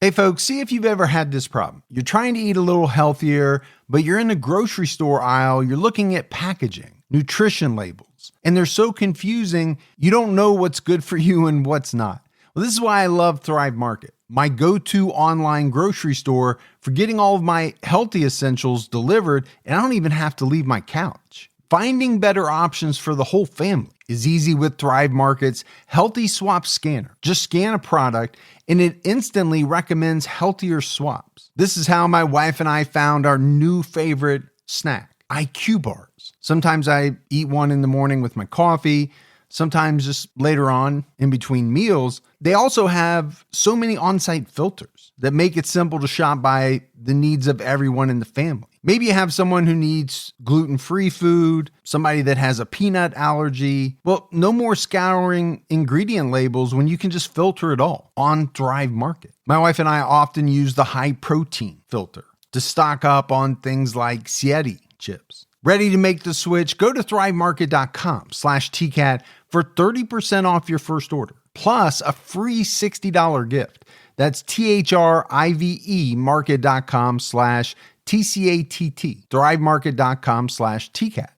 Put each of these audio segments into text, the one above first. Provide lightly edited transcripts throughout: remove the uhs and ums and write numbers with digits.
Hey folks, see if you've ever had this problem. You're trying to eat a little healthier, but you're in the grocery store aisle, you're looking at packaging, nutrition labels, and they're so confusing, you don't know what's good for you and what's not. Well, this is why I love Thrive Market, my go-to online grocery store for getting all of my healthy essentials delivered, and I don't even have to leave my couch. Finding better options for the whole family is easy with Thrive Market's Healthy Swap Scanner. Just scan a product and it instantly recommends healthier swaps. This is how my wife and I found our new favorite snack, IQ bars. Sometimes I eat one in the morning with my coffee, sometimes just later on in between meals. They also have so many on-site filters that make it simple to shop by the needs of everyone in the family. Maybe you have someone who needs gluten-free food, somebody that has a peanut allergy. Well, no more scouring ingredient labels when you can just filter it all on Thrive Market. My wife and I often use the high protein filter to stock up on things like Sieti chips. Ready to make the switch? Go to thrivemarket.com/TCAT for 30% off your first order, plus a free $60 gift. That's THRIVE market.com/TCATT, thrivemarket.com/TCAT.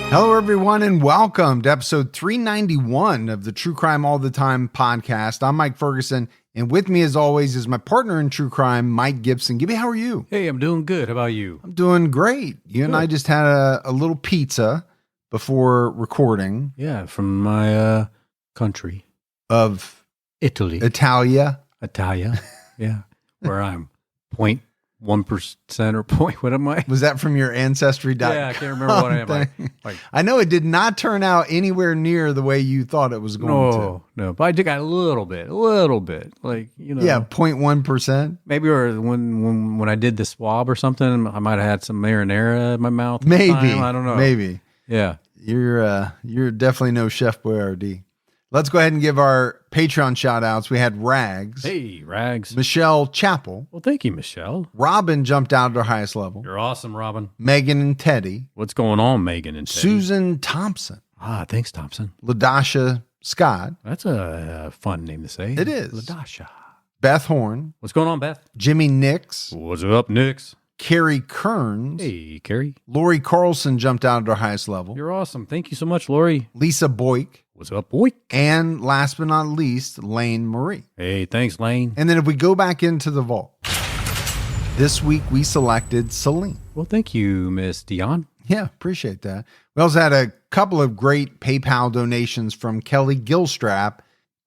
Hello, everyone, and welcome to episode 391 of the True Crime All the Time podcast. I'm Mike Ferguson, and with me, as always, is my partner in true crime, Mike Gibson. Gibby, how are you? Hey, I'm doing good. How about you? I'm doing great. You and I just had a little pizza before recording. Yeah, from my country of Italy. Italia. Yeah, where I'm 0.1% or point. What am I? Was that from your ancestry.com? Yeah, I can't remember what I am. I know it did not turn out anywhere near the way you thought it was going to. No, but I did got a little bit, like, you know. Yeah, 0.1%. Maybe or when I did the swab or something, I might have had some marinara in my mouth. Maybe. I don't know. Maybe. Yeah. You're definitely no Chef Boyardee. Let's go ahead and give our Patreon shout outs. We had Rags. Hey, Rags. Michelle Chappell. Well, thank you, Michelle. Robin jumped out at her highest level. You're awesome, Robin. Megan and Teddy. What's going on, Megan and Teddy? Susan Thompson. Thanks, Thompson. LaDasha Scott. That's a fun name to say. It is. LaDasha. Beth Horn. What's going on, Beth? Jimmy Nix. What's up, Nix? Carrie Kearns. Hey, Carrie. Lori Carlson jumped out at her highest level. You're awesome. Thank you so much, Lori. Lisa Boyk. What's up, boy? And last but not least, Lane Marie. Hey, thanks, Lane. And then if we go back into the vault, this week we selected Celine. Well, thank you, Miss Dion. Yeah, appreciate that. We also had a couple of great PayPal donations from Kelly Gilstrap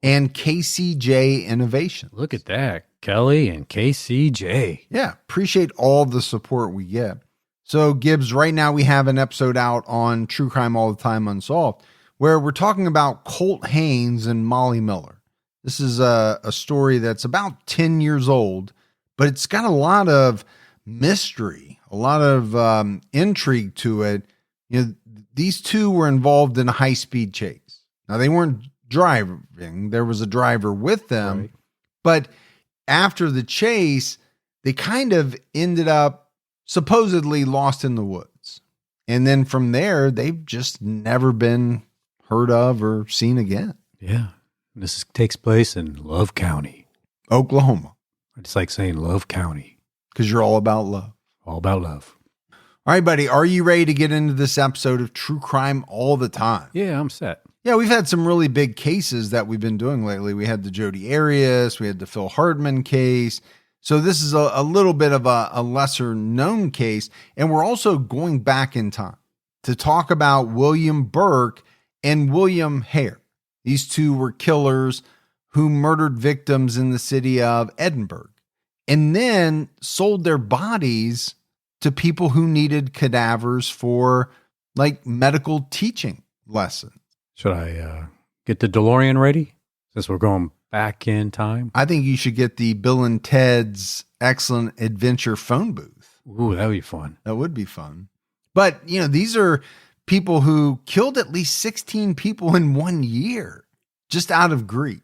and KCJ Innovation. Look at that, Kelly and KCJ. Yeah, appreciate all the support we get. So, Gibbs, right now we have an episode out on True Crime All the Time Unsolved, where we're talking about Colt Haynes and Molly Miller. This is a story that's about 10 years old, but it's got a lot of mystery, a lot of intrigue to it. You know, these two were involved in a high-speed chase. Now, they weren't driving. There was a driver with them, right. But after the chase, they kind of ended up supposedly lost in the woods. And then from there, they've just never been heard of or seen again. Yeah. This takes place in Love County, Oklahoma. It's like saying Love County. Because you're all about love. All about love. All right, buddy. Are you ready to get into this episode of True Crime All the Time? Yeah, I'm set. Yeah, we've had some really big cases that we've been doing lately. We had the Jodi Arias. We had the Phil Hardman case. So this is a little bit of a lesser known case. And we're also going back in time to talk about William Burke and William Hare. These two were killers who murdered victims in the city of Edinburgh and then sold their bodies to people who needed cadavers for like medical teaching lessons. Should I get the DeLorean ready? Since we're going back in time. I think you should get the Bill and Ted's Excellent Adventure phone booth. Ooh, that would be fun. That would be fun. But, these are people who killed at least 16 people in 1 year just out of greed.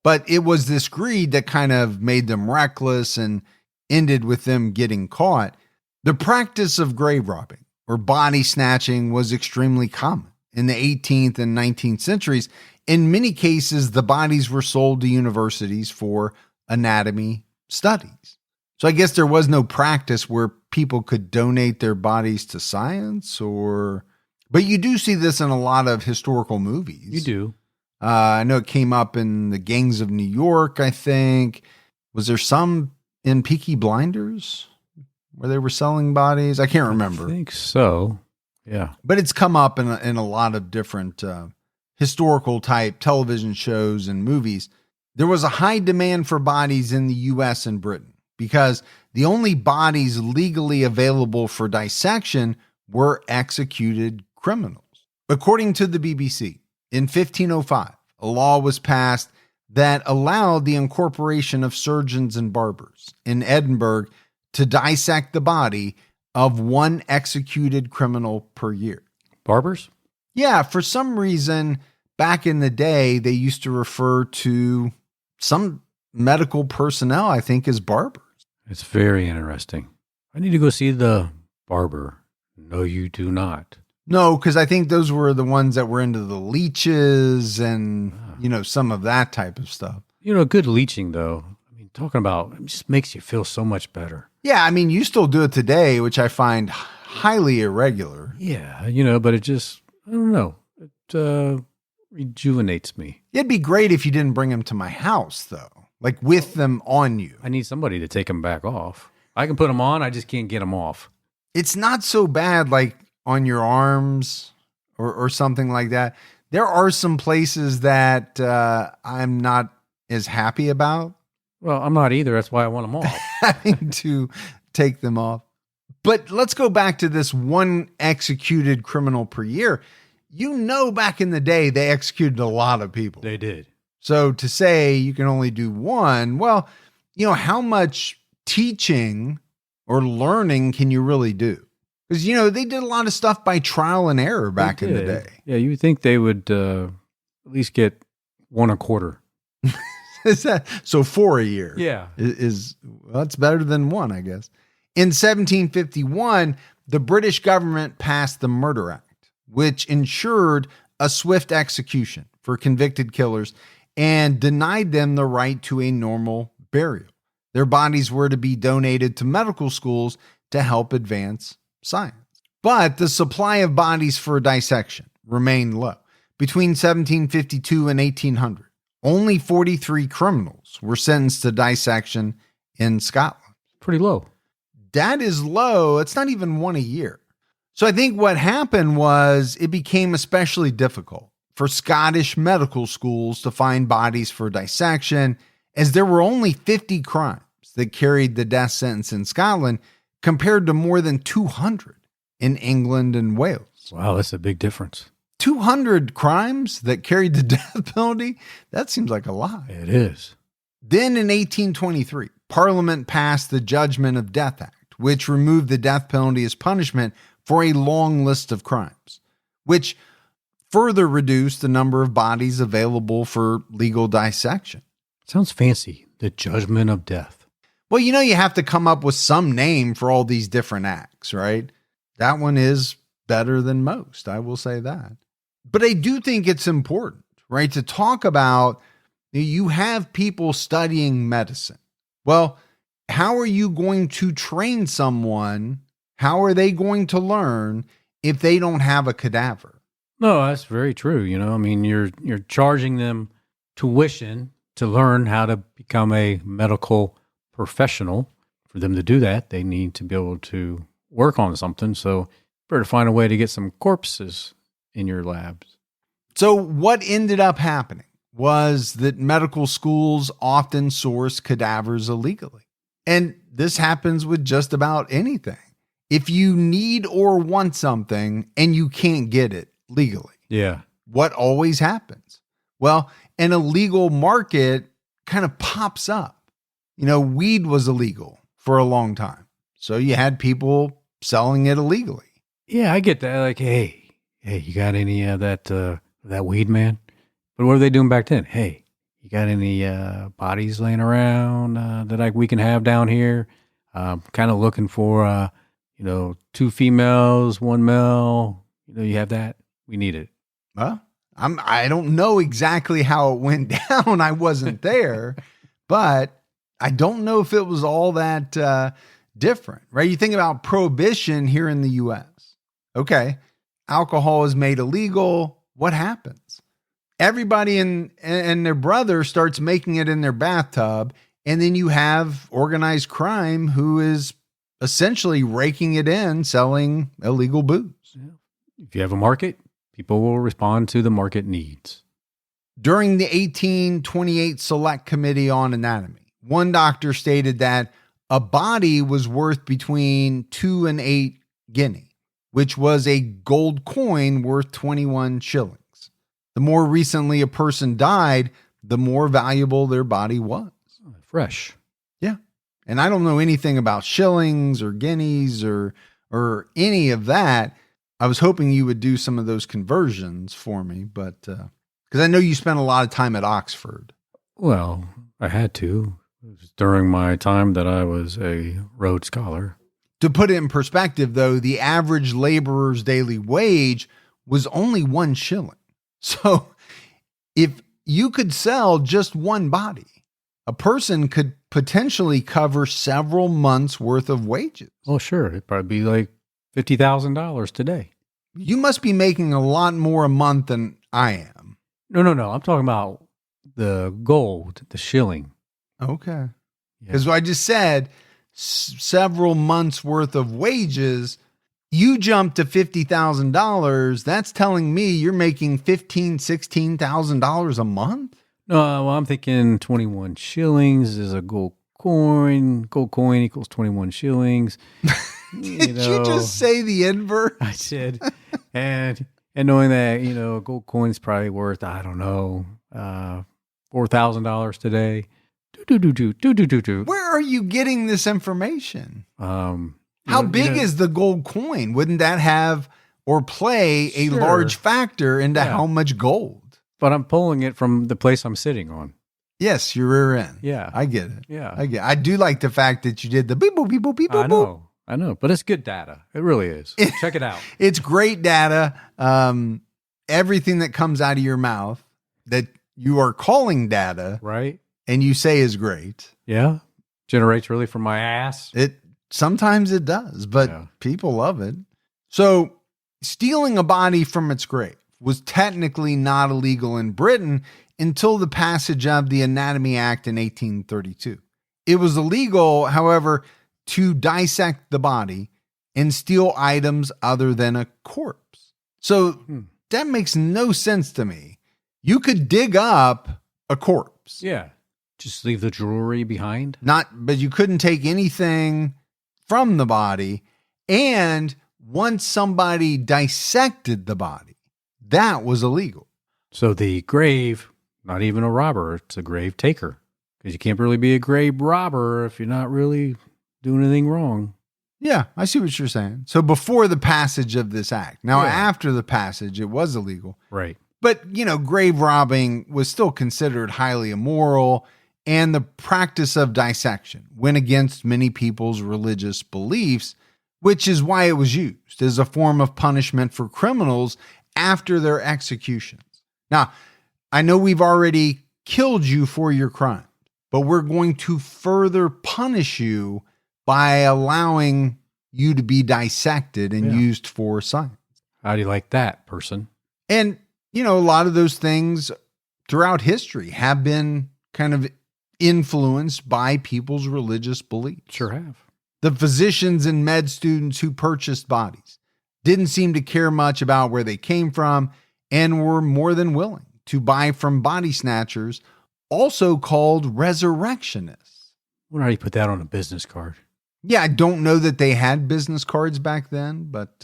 But it was this greed that kind of made them reckless and ended with them getting caught. The practice of grave robbing or body snatching was extremely common in the 18th and 19th centuries. In many cases, the bodies were sold to universities for anatomy studies. So I guess there was no practice where people could donate their bodies to science but you do see this in a lot of historical movies. You do. I know it came up in the Gangs of New York, I think. Was there some in Peaky Blinders where they were selling bodies? I can't remember. I think so. Yeah. But it's come up in a lot of different historical type television shows and movies. There was a high demand for bodies in the U.S. and Britain because the only bodies legally available for dissection were executed criminals. According to the BBC, in 1505, a law was passed that allowed the incorporation of surgeons and barbers in Edinburgh to dissect the body of one executed criminal per year. Barbers? Yeah, for some reason, back in the day, they used to refer to some medical personnel, I think, as barbers. It's very interesting. I need to go see the barber. No, you do not. No, because I think those were the ones that were into the leeches and, some of that type of stuff. Good leeching, though. I mean, talking about it just makes you feel so much better. Yeah, I mean, you still do it today, which I find highly irregular. Yeah, but it just, I don't know. It rejuvenates me. It'd be great if you didn't bring them to my house, though, like with them on you. I need somebody to take them back off. I can put them on, I just can't get them off. It's not so bad like on your arms or something like that. There are some places that I'm not as happy about. Well, I'm not either. That's why I want them off. Having to take them off. But let's go back to this one executed criminal per year. Back in the day, they executed a lot of people. They did. So to say you can only do one, well, how much teaching or learning can you really do? Because, they did a lot of stuff by trial and error back in the day. Yeah, you would think they would at least get 1 a quarter. So 4 a year? Yeah. That's better than 1, I guess. In 1751, the British government passed the Murder Act, which ensured a swift execution for convicted killers and denied them the right to a normal burial. Their bodies were to be donated to medical schools to help advance science. But the supply of bodies for dissection remained low. Between 1752 and 1800, only 43 criminals were sentenced to dissection in Scotland. Pretty low. That is low. It's not even 1 a year. So I think what happened was it became especially difficult for Scottish medical schools to find bodies for dissection, as there were only 50 crimes that carried the death sentence in Scotland compared to more than 200 in England and Wales. Wow, that's a big difference. 200 crimes that carried the death penalty? That seems like a lot. It is. Then in 1823, Parliament passed the Judgment of Death Act, which removed the death penalty as punishment for a long list of crimes, which further reduced the number of bodies available for legal dissection. Sounds fancy, the Judgment of Death. Well, you have to come up with some name for all these different acts, right? That one is better than most, I will say that. But I do think it's important, right, to talk about, you have people studying medicine. Well, how are you going to train someone? How are they going to learn if they don't have a cadaver? No, that's very true. You're charging them tuition to learn how to become a medical professional. For them to do that, they need to be able to work on something. So better find a way to get some corpses in your labs. So what ended up happening was that medical schools often source cadavers illegally. And this happens with just about anything. If you need or want something and you can't get it legally, yeah, what always happens? Well, an illegal market kind of pops up. Weed was illegal for a long time. So you had people selling it illegally. Yeah, I get that. Like, hey, you got any of that weed, man? But what are they doing back then? Hey, you got any bodies laying around that we can have down here? Kind of looking for, 2 females, 1 male. You have that? We need it. Well, I don't know exactly how it went down. I wasn't there, but I don't know if it was all that different, right? You think about prohibition here in the U.S. Okay, alcohol is made illegal. What happens? Everybody and their brother starts making it in their bathtub, and then you have organized crime who is essentially raking it in, selling illegal booze. Yeah. If you have a market, people will respond to the market needs. During the 1828 Select Committee on Anatomy, one doctor stated that a body was worth between 2 and 8 guinea, which was a gold coin worth 21 shillings. The more recently a person died, the more valuable their body was. Fresh. Yeah. And I don't know anything about shillings or guineas or any of that. I was hoping you would do some of those conversions for me, but because I know you spent a lot of time at Oxford. Well, I had to. It was during my time that I was a Rhodes Scholar. To put it in perspective, though, the average laborer's daily wage was only 1 shilling. So if you could sell just one body, a person could potentially cover several months worth of wages. Well, sure. It'd probably be like $50,000 today. You must be making a lot more a month than I am. No. I'm talking about the gold, the shilling. Okay. Because I just said several months worth of wages. You jump to $50,000. That's telling me you're making $15,000, $16,000 a month. No, well, I'm thinking 21 shillings is a gold coin. Gold coin equals 21 shillings. Did you just say the inverse? I said, and knowing that, gold coin's probably worth, I don't know, $4,000 today. Where are you getting this information? How big is the gold coin? Wouldn't that have or play a large factor into how much gold? But I'm pulling it from the place I'm sitting on. Yes, your rear end. Yeah. I get it. Yeah. I do like the fact that you did the beep, boop, beep, boop, beep, boop. I know. But it's good data. It really is. Check it out. It's great data. Everything that comes out of your mouth that you are calling data. Right. And you say is great. Yeah. Generates really from my ass. Sometimes it does, but people love it. So stealing a body from its grave was technically not illegal in Britain until the passage of the Anatomy Act in 1832. It was illegal, however, to dissect the body and steal items other than a corpse. So that makes no sense to me. You could dig up a corpse. Yeah. Just leave the jewelry behind. But you couldn't take anything from the body. And once somebody dissected the body, that was illegal. So the grave, not even a robber, it's a grave taker. Because you can't really be a grave robber if you're not really doing anything wrong. Yeah, I see what you're saying. So before the passage of this act. Now, after the passage, it was illegal. Right. But, grave robbing was still considered highly immoral, and the practice of dissection went against many people's religious beliefs, which is why it was used as a form of punishment for criminals after their executions. Now, I know we've already killed you for your crime, but we're going to further punish you by allowing you to be dissected and used for science. How do you like that, person? And, a lot of those things throughout history have been kind of influenced by people's religious beliefs. Sure have. The physicians and med students who purchased bodies didn't seem to care much about where they came from and were more than willing to buy from body snatchers, also called resurrectionists. Wonder how you put that on a business card. Yeah, I don't know that they had business cards back then, but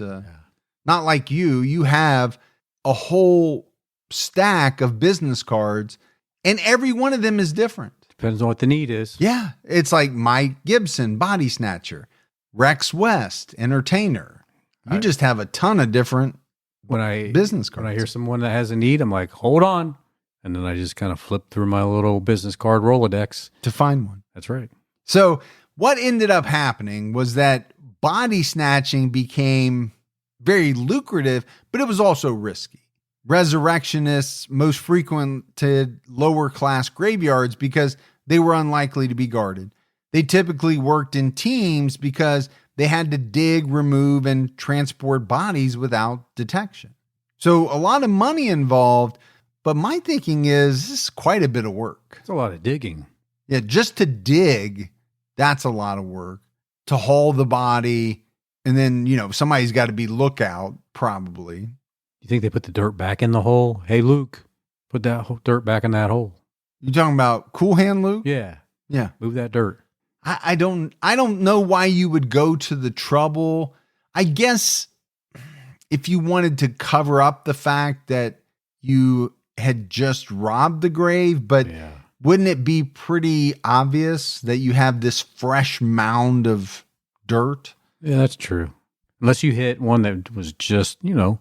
not like you. You have a whole stack of business cards, And every one of them is different. Depends on what the need is. Yeah. It's like Mike Gibson, body snatcher, Rex West, entertainer. You just have a ton of different business cards. When I hear someone that has a need, I'm like, hold on. And then I just kind of flip through my little business card Rolodex to find one. That's right. So what ended up happening was that body snatching became very lucrative, but it was also risky. Resurrectionists most frequented lower class graveyards because they were unlikely to be guarded. They typically worked in teams because they had to dig, remove, and transport bodies without detection. So a lot of money involved, but my thinking is this is quite a bit of work. It's a lot of digging. Yeah, just to dig, that's a lot of work. To haul the body, and then, somebody's got to be lookout, probably. You think they put the dirt back in the hole? Hey, Luke, put that dirt back in that hole. You talking about Cool Hand Luke? Yeah. Yeah. Move that dirt. I don't know why you would go to the trouble. I guess if you wanted to cover up the fact that you had just robbed the grave, but wouldn't it be pretty obvious that you have this fresh mound of dirt? Yeah, that's true. Unless you hit one that was just, a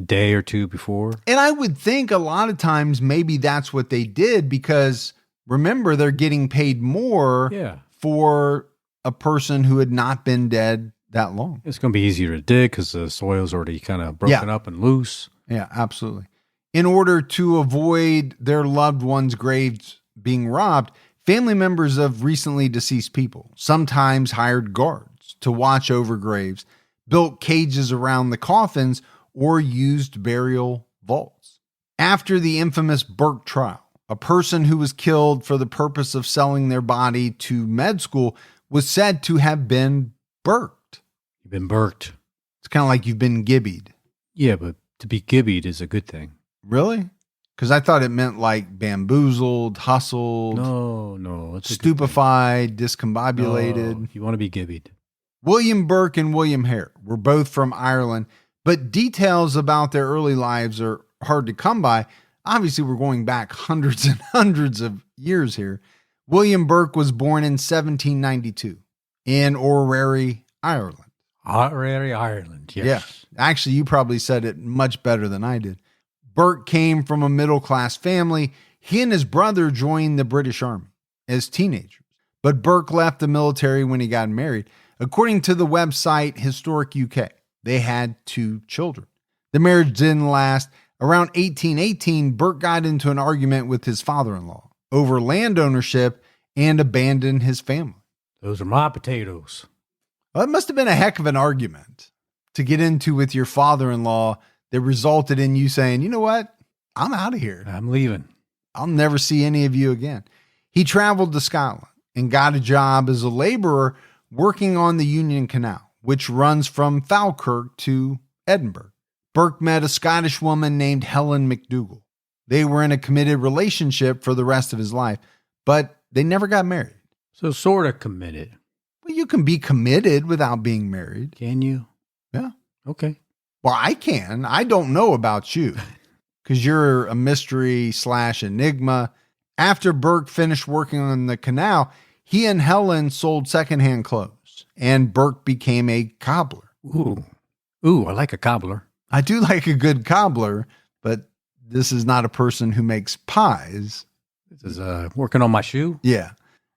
day or two before. And I would think a lot of times maybe that's what they did because remember, they're getting paid more for a person who had not been dead that long. It's going to be easier to dig because the soil's already kind of broken up and loose. Yeah, absolutely. In order to avoid their loved ones' graves being robbed, family members of recently deceased people sometimes hired guards to watch over graves, built cages around the coffins, or used burial vaults. After the infamous Burke trial, a person who was killed for the purpose of selling their body to med school was said to have been burked. You've been burked. It's kind of like you've been gibbied. Yeah, but to be gibbied is a good thing. Really? Because I thought it meant like bamboozled, hustled. No. It's stupefied, discombobulated. No, you want to be gibbied. William Burke and William Hare were both from Ireland, but details about their early lives are hard to come by. Obviously, we're going back hundreds and hundreds of years here. William Burke was born in 1792 in Orrery, Ireland. Orrery, Ireland, yes. Yeah. Actually, you probably said it much better than I did. Burke came from a middle-class family. He and his brother joined the British Army as teenagers, but Burke left the military when he got married. According to the website Historic UK, they had 2 children. The marriage didn't last. Around 1818, Burke got into an argument with his father-in-law over land ownership and abandoned his family. Those are my potatoes. Well, it must have been a heck of an argument to get into with your father-in-law that resulted in you saying, you know what? I'm out of here. I'm leaving. I'll never see any of you again. He traveled to Scotland and got a job as a laborer working on the Union Canal, which runs from Falkirk to Edinburgh. Burke met a Scottish woman named Helen McDougall. They were in a committed relationship for the rest of his life, but they never got married. So sort of committed. Well, you can be committed without being married. Can you? Yeah. Okay. Well, I can. I don't know about you because you're a mystery/enigma. After Burke finished working on the canal, he and Helen sold secondhand clothes, and Burke became a cobbler. Ooh, I like a cobbler. I do like a good cobbler, but this is not a person who makes pies. This is working on my shoe? Yeah,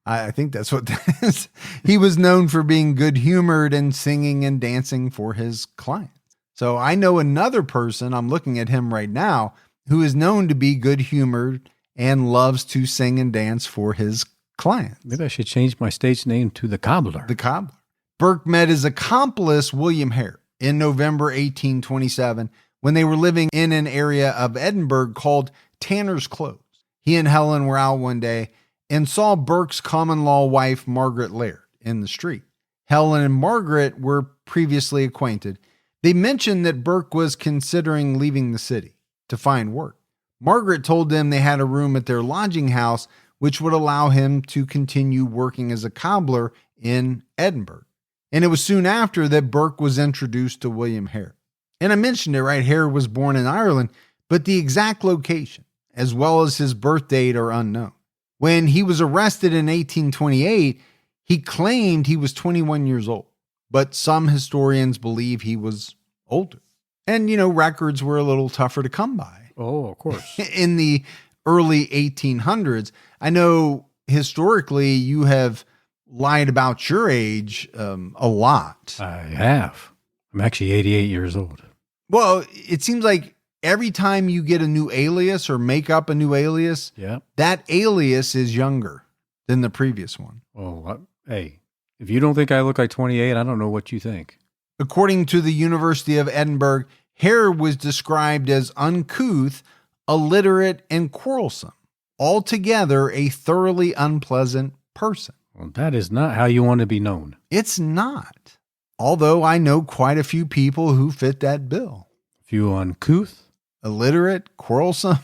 I think that's what that is. He was known for being good-humored and singing and dancing for his clients. So I know another person, I'm looking at him right now, who is known to be good-humored and loves to sing and dance for his clients. Maybe I should change my stage name to the Cobbler. The Cobbler. Burke met his accomplice, William Hare, in November 1827 when they were living in an area of Edinburgh called Tanner's Close. He and Helen were out one day and saw Burke's common-law wife, Margaret Laird, in the street. Helen and Margaret were previously acquainted. They mentioned that Burke was considering leaving the city to find work. Margaret told them they had a room at their lodging house which would allow him to continue working as a cobbler in Edinburgh. And it was soon after that Burke was introduced to William Hare. And I mentioned it, right? Hare was born in Ireland, but the exact location as well as his birth date, are unknown. When he was arrested in 1828, he claimed he was 21 years old, but some historians believe he was older. And, records were a little tougher to come by. Oh, of course. In the early 1800s, I know historically you have lied about your age a lot. I have. I'm actually 88 years old. Well, it seems like every time you get a new alias or make up a new alias, that alias is younger than the previous one. Oh, hey, if you don't think I look like 28, I don't know what you think. According to the University of Edinburgh, Hare was described as uncouth, illiterate, and quarrelsome. Altogether, a thoroughly unpleasant person. Well, that is not how you want to be known. It's not. Although I know quite a few people who fit that bill. A few uncouth, illiterate, quarrelsome,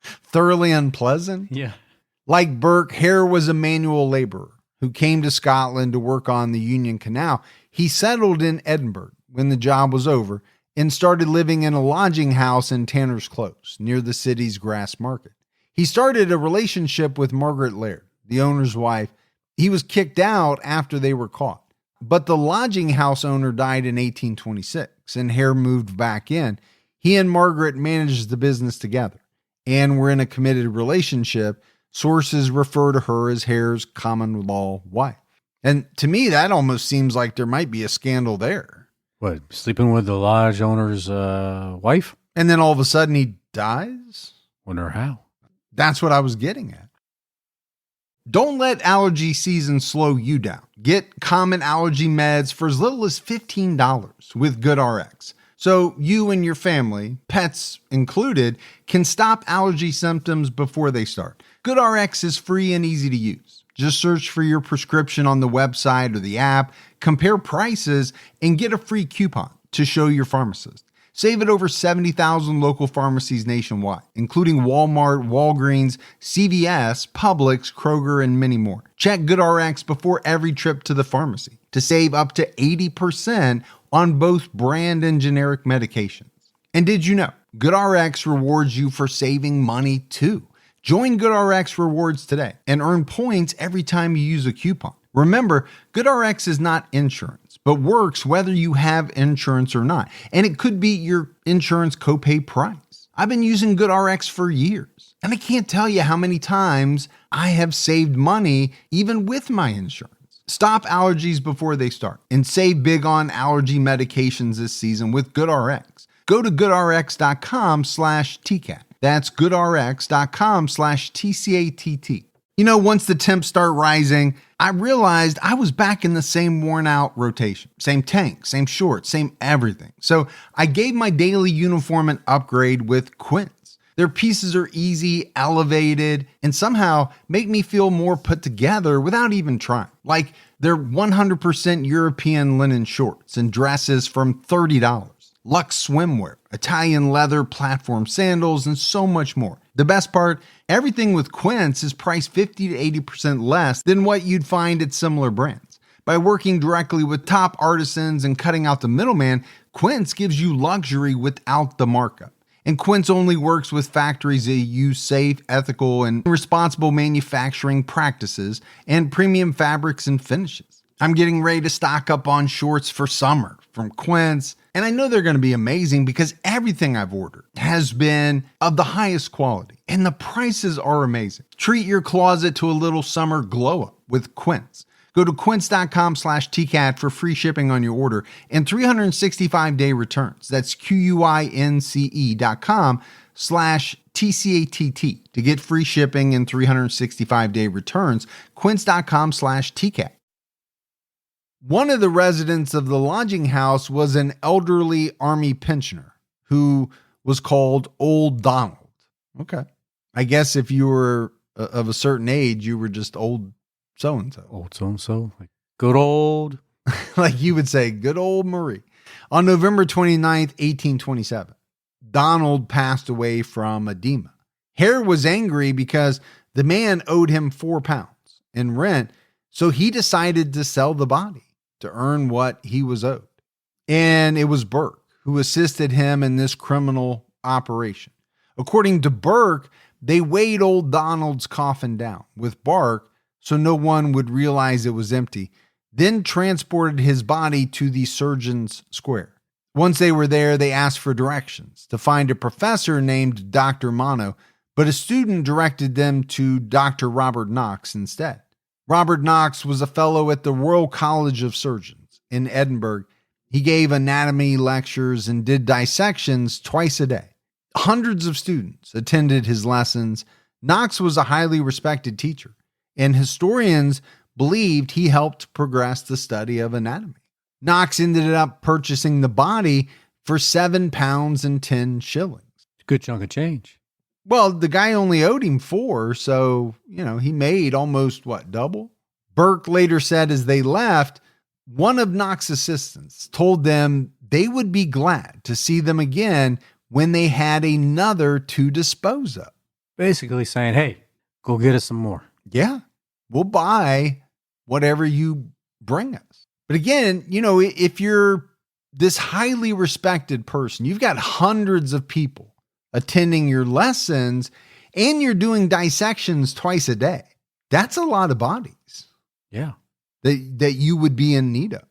thoroughly unpleasant. Yeah. Like Burke, Hare was a manual laborer who came to Scotland to work on the Union Canal. He settled in Edinburgh when the job was over and started living in a lodging house in Tanner's Close, near the city's Grass Market. He started a relationship with Margaret Laird, the owner's wife. He was kicked out after they were caught. But the lodging house owner died in 1826, and Hare moved back in. He and Margaret managed the business together and were in a committed relationship. Sources refer to her as Hare's common law wife. And to me, that almost seems like there might be a scandal there. What, sleeping with the lodge owner's wife? And then all of a sudden he dies? Wonder how. That's what I was getting at. Don't let allergy season slow you down. Get common allergy meds for as little as $15 with GoodRx. So you and your family, pets included, can stop allergy symptoms before they start. GoodRx is free and easy to use. Just search for your prescription on the website or the app, compare prices, and get a free coupon to show your pharmacist. Save at over 70,000 local pharmacies nationwide, including Walmart, Walgreens, CVS, Publix, Kroger, and many more. Check GoodRx before every trip to the pharmacy to save up to 80% on both brand and generic medications. And did you know GoodRx rewards you for saving money too? Join GoodRx Rewards today and earn points every time you use a coupon. Remember, GoodRx is not insurance, but works whether you have insurance or not. And it could be your insurance copay price. I've been using GoodRx for years, and I can't tell you how many times I have saved money even with my insurance. Stop allergies before they start and save big on allergy medications this season with GoodRx. Go to goodrx.com/TCAT. That's goodrx.com/TCATT. Once the temps start rising, I realized I was back in the same worn out rotation. Same tank, same shorts, same everything. So I gave my daily uniform an upgrade with Quince. Their pieces are easy, elevated, and somehow make me feel more put together without even trying. Like their 100% European linen shorts and dresses from $30. Luxe swimwear, Italian leather platform sandals, and so much more. The best part, everything with Quince is priced 50 to 80% less than what you'd find at similar brands. By working directly with top artisans and cutting out the middleman, Quince gives you luxury without the markup. And Quince only works with factories that use safe, ethical, and responsible manufacturing practices and premium fabrics and finishes. I'm getting ready to stock up on shorts for summer from Quince, and I know they're going to be amazing because everything I've ordered has been of the highest quality, and the prices are amazing. Treat your closet to a little summer glow up with Quince. Go to quince.com/TCAT for free shipping on your order and 365-day returns. That's QUINCE.com/TCATT to get free shipping and 365-day returns. Quince.com/TCAT. One of the residents of the lodging house was an elderly army pensioner who was called Old Donald. Okay. I guess if you were of a certain age, you were just old so-and-so. Old so-and-so. Like good old. Like you would say, good old Marie. On November 29th, 1827, Donald passed away from edema. Hare was angry because the man owed him £4 in rent, so he decided to sell the body to earn what he was owed. And it was Burke who assisted him in this criminal operation. According to Burke, they weighed old Donald's coffin down with bark so no one would realize it was empty, then transported his body to the surgeon's square. Once they were there, they asked for directions to find a professor named Dr. Mono, but a student directed them to Dr. Robert Knox instead. Robert Knox was a fellow at the Royal College of Surgeons in Edinburgh. He gave anatomy lectures and did dissections twice a day. Hundreds of students attended his lessons. Knox was a highly respected teacher, and historians believed he helped progress the study of anatomy. Knox ended up purchasing the body for £7 and 10 shillings. Good chunk of change. Well, the guy only owed him 4, so, he made almost, double? Burke later said as they left, one of Knox's assistants told them they would be glad to see them again when they had another to dispose of. Basically saying, hey, go get us some more. Yeah, we'll buy whatever you bring us. But again, if you're this highly respected person, you've got hundreds of people attending your lessons and you're doing dissections twice a day. That's a lot of bodies. Yeah. That you would be in need of.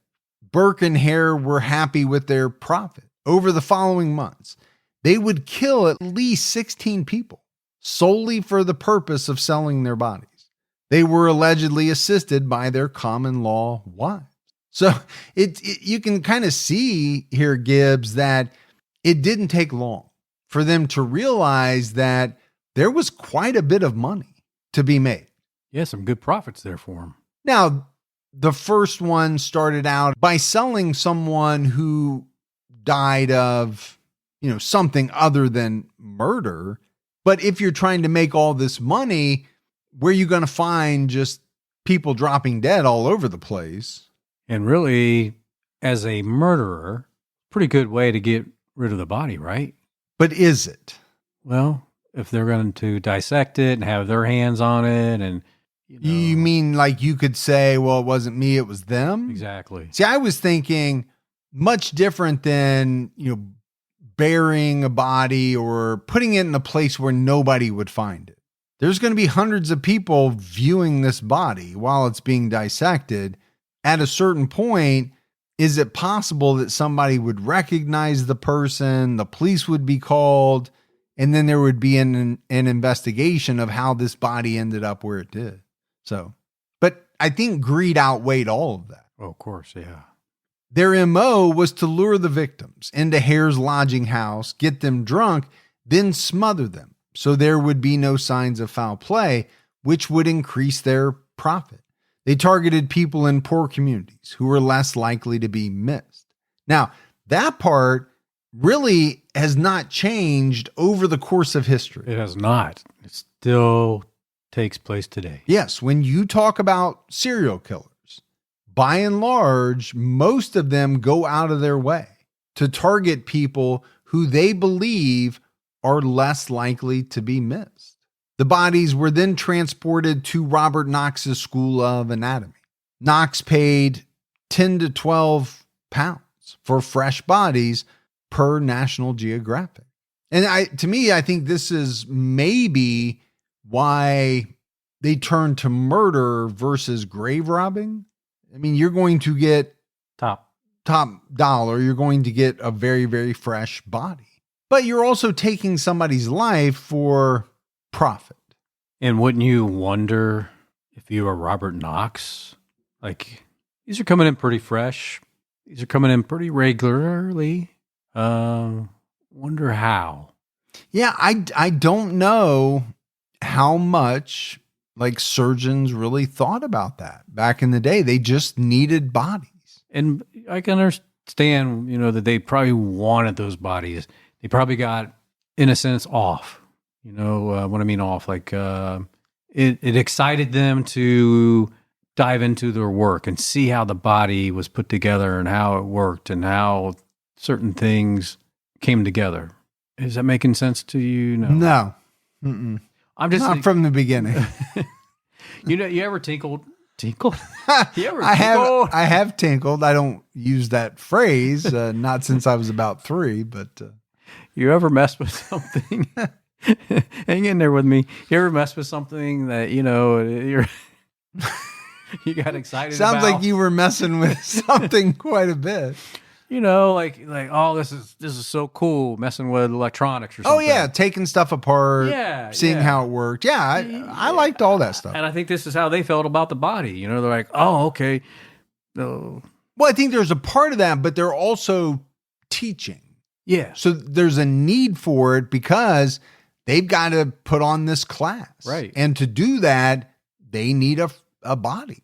Burke and Hare were happy with their profit. Over the following months, they would kill at least 16 people solely for the purpose of selling their bodies. They were allegedly assisted by their common law wives. So you can kind of see here, Gibbs, that it didn't take long for them to realize that there was quite a bit of money to be made. Yeah, some good profits there for them. Now, the first one started out by selling someone who died of, something other than murder. But if you're trying to make all this money, where are you going to find just people dropping dead all over the place? And really, as a murderer, pretty good way to get rid of the body, right? But is it? Well, if they're going to dissect it and have their hands on it and... You mean like you could say, well, it wasn't me, it was them? Exactly. See, I was thinking much different than, burying a body or putting it in a place where nobody would find it. There's going to be hundreds of people viewing this body while it's being dissected. At a certain point, is it possible that somebody would recognize the person, the police would be called, and then there would be an investigation of how this body ended up where it did? So, but I think greed outweighed all of that. Oh, of course, yeah. Their MO was to lure the victims into Hare's lodging house, get them drunk, then smother them so there would be no signs of foul play, which would increase their profit. They targeted people in poor communities who were less likely to be missed. Now, that part really has not changed over the course of history. It has not. It still takes place today. Yes, when you talk about serial killers, by and large, most of them go out of their way to target people who they believe are less likely to be missed. The bodies were then transported to Robert Knox's School of Anatomy. Knox paid 10 to 12 pounds for fresh bodies per National Geographic. And to me, I think this is maybe why they turned to murder versus grave robbing. I mean, you're going to get top dollar. You're going to get a very, very fresh body, but you're also taking somebody's life for profit. And wouldn't you wonder if you were Robert Knox? Like, these are coming in pretty fresh. These are coming in pretty regularly. Wonder how. Yeah, I don't know how much surgeons really thought about that back in the day. They just needed bodies. And I can understand, that they probably wanted those bodies. They probably got, in a sense, off. What I mean off, it excited them to dive into their work and see how the body was put together and how it worked and how certain things came together. Is that making sense to you? No. Mm-mm. I'm just not from the beginning. You ever tinkled? Tinkled? You ever I tinkled? have tinkled. I don't use that phrase, not since I was about 3, but you ever messed with something Hang in there with me. You ever mess with something that, you're you got excited Sounds about? like you were messing with something quite a bit. Like, oh, this is so cool, messing with electronics or something. Oh yeah, taking stuff apart, seeing how it worked. Yeah, I liked all that stuff. And I think this is how they felt about the body. They're like, oh, okay. Oh. Well, I think there's a part of that, but they're also teaching. Yeah. So there's a need for it because they've got to put on this class. Right. And to do that, they need a body.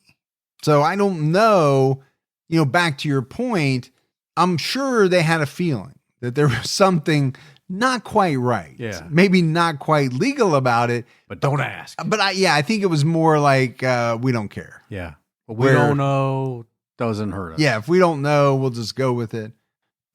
So I don't know, back to your point, I'm sure they had a feeling that there was something not quite right. Yeah. Maybe not quite legal about it. But don't ask. But I think it was more like, we don't care. Yeah. But we don't know. Doesn't hurt us. Yeah. If we don't know, we'll just go with it.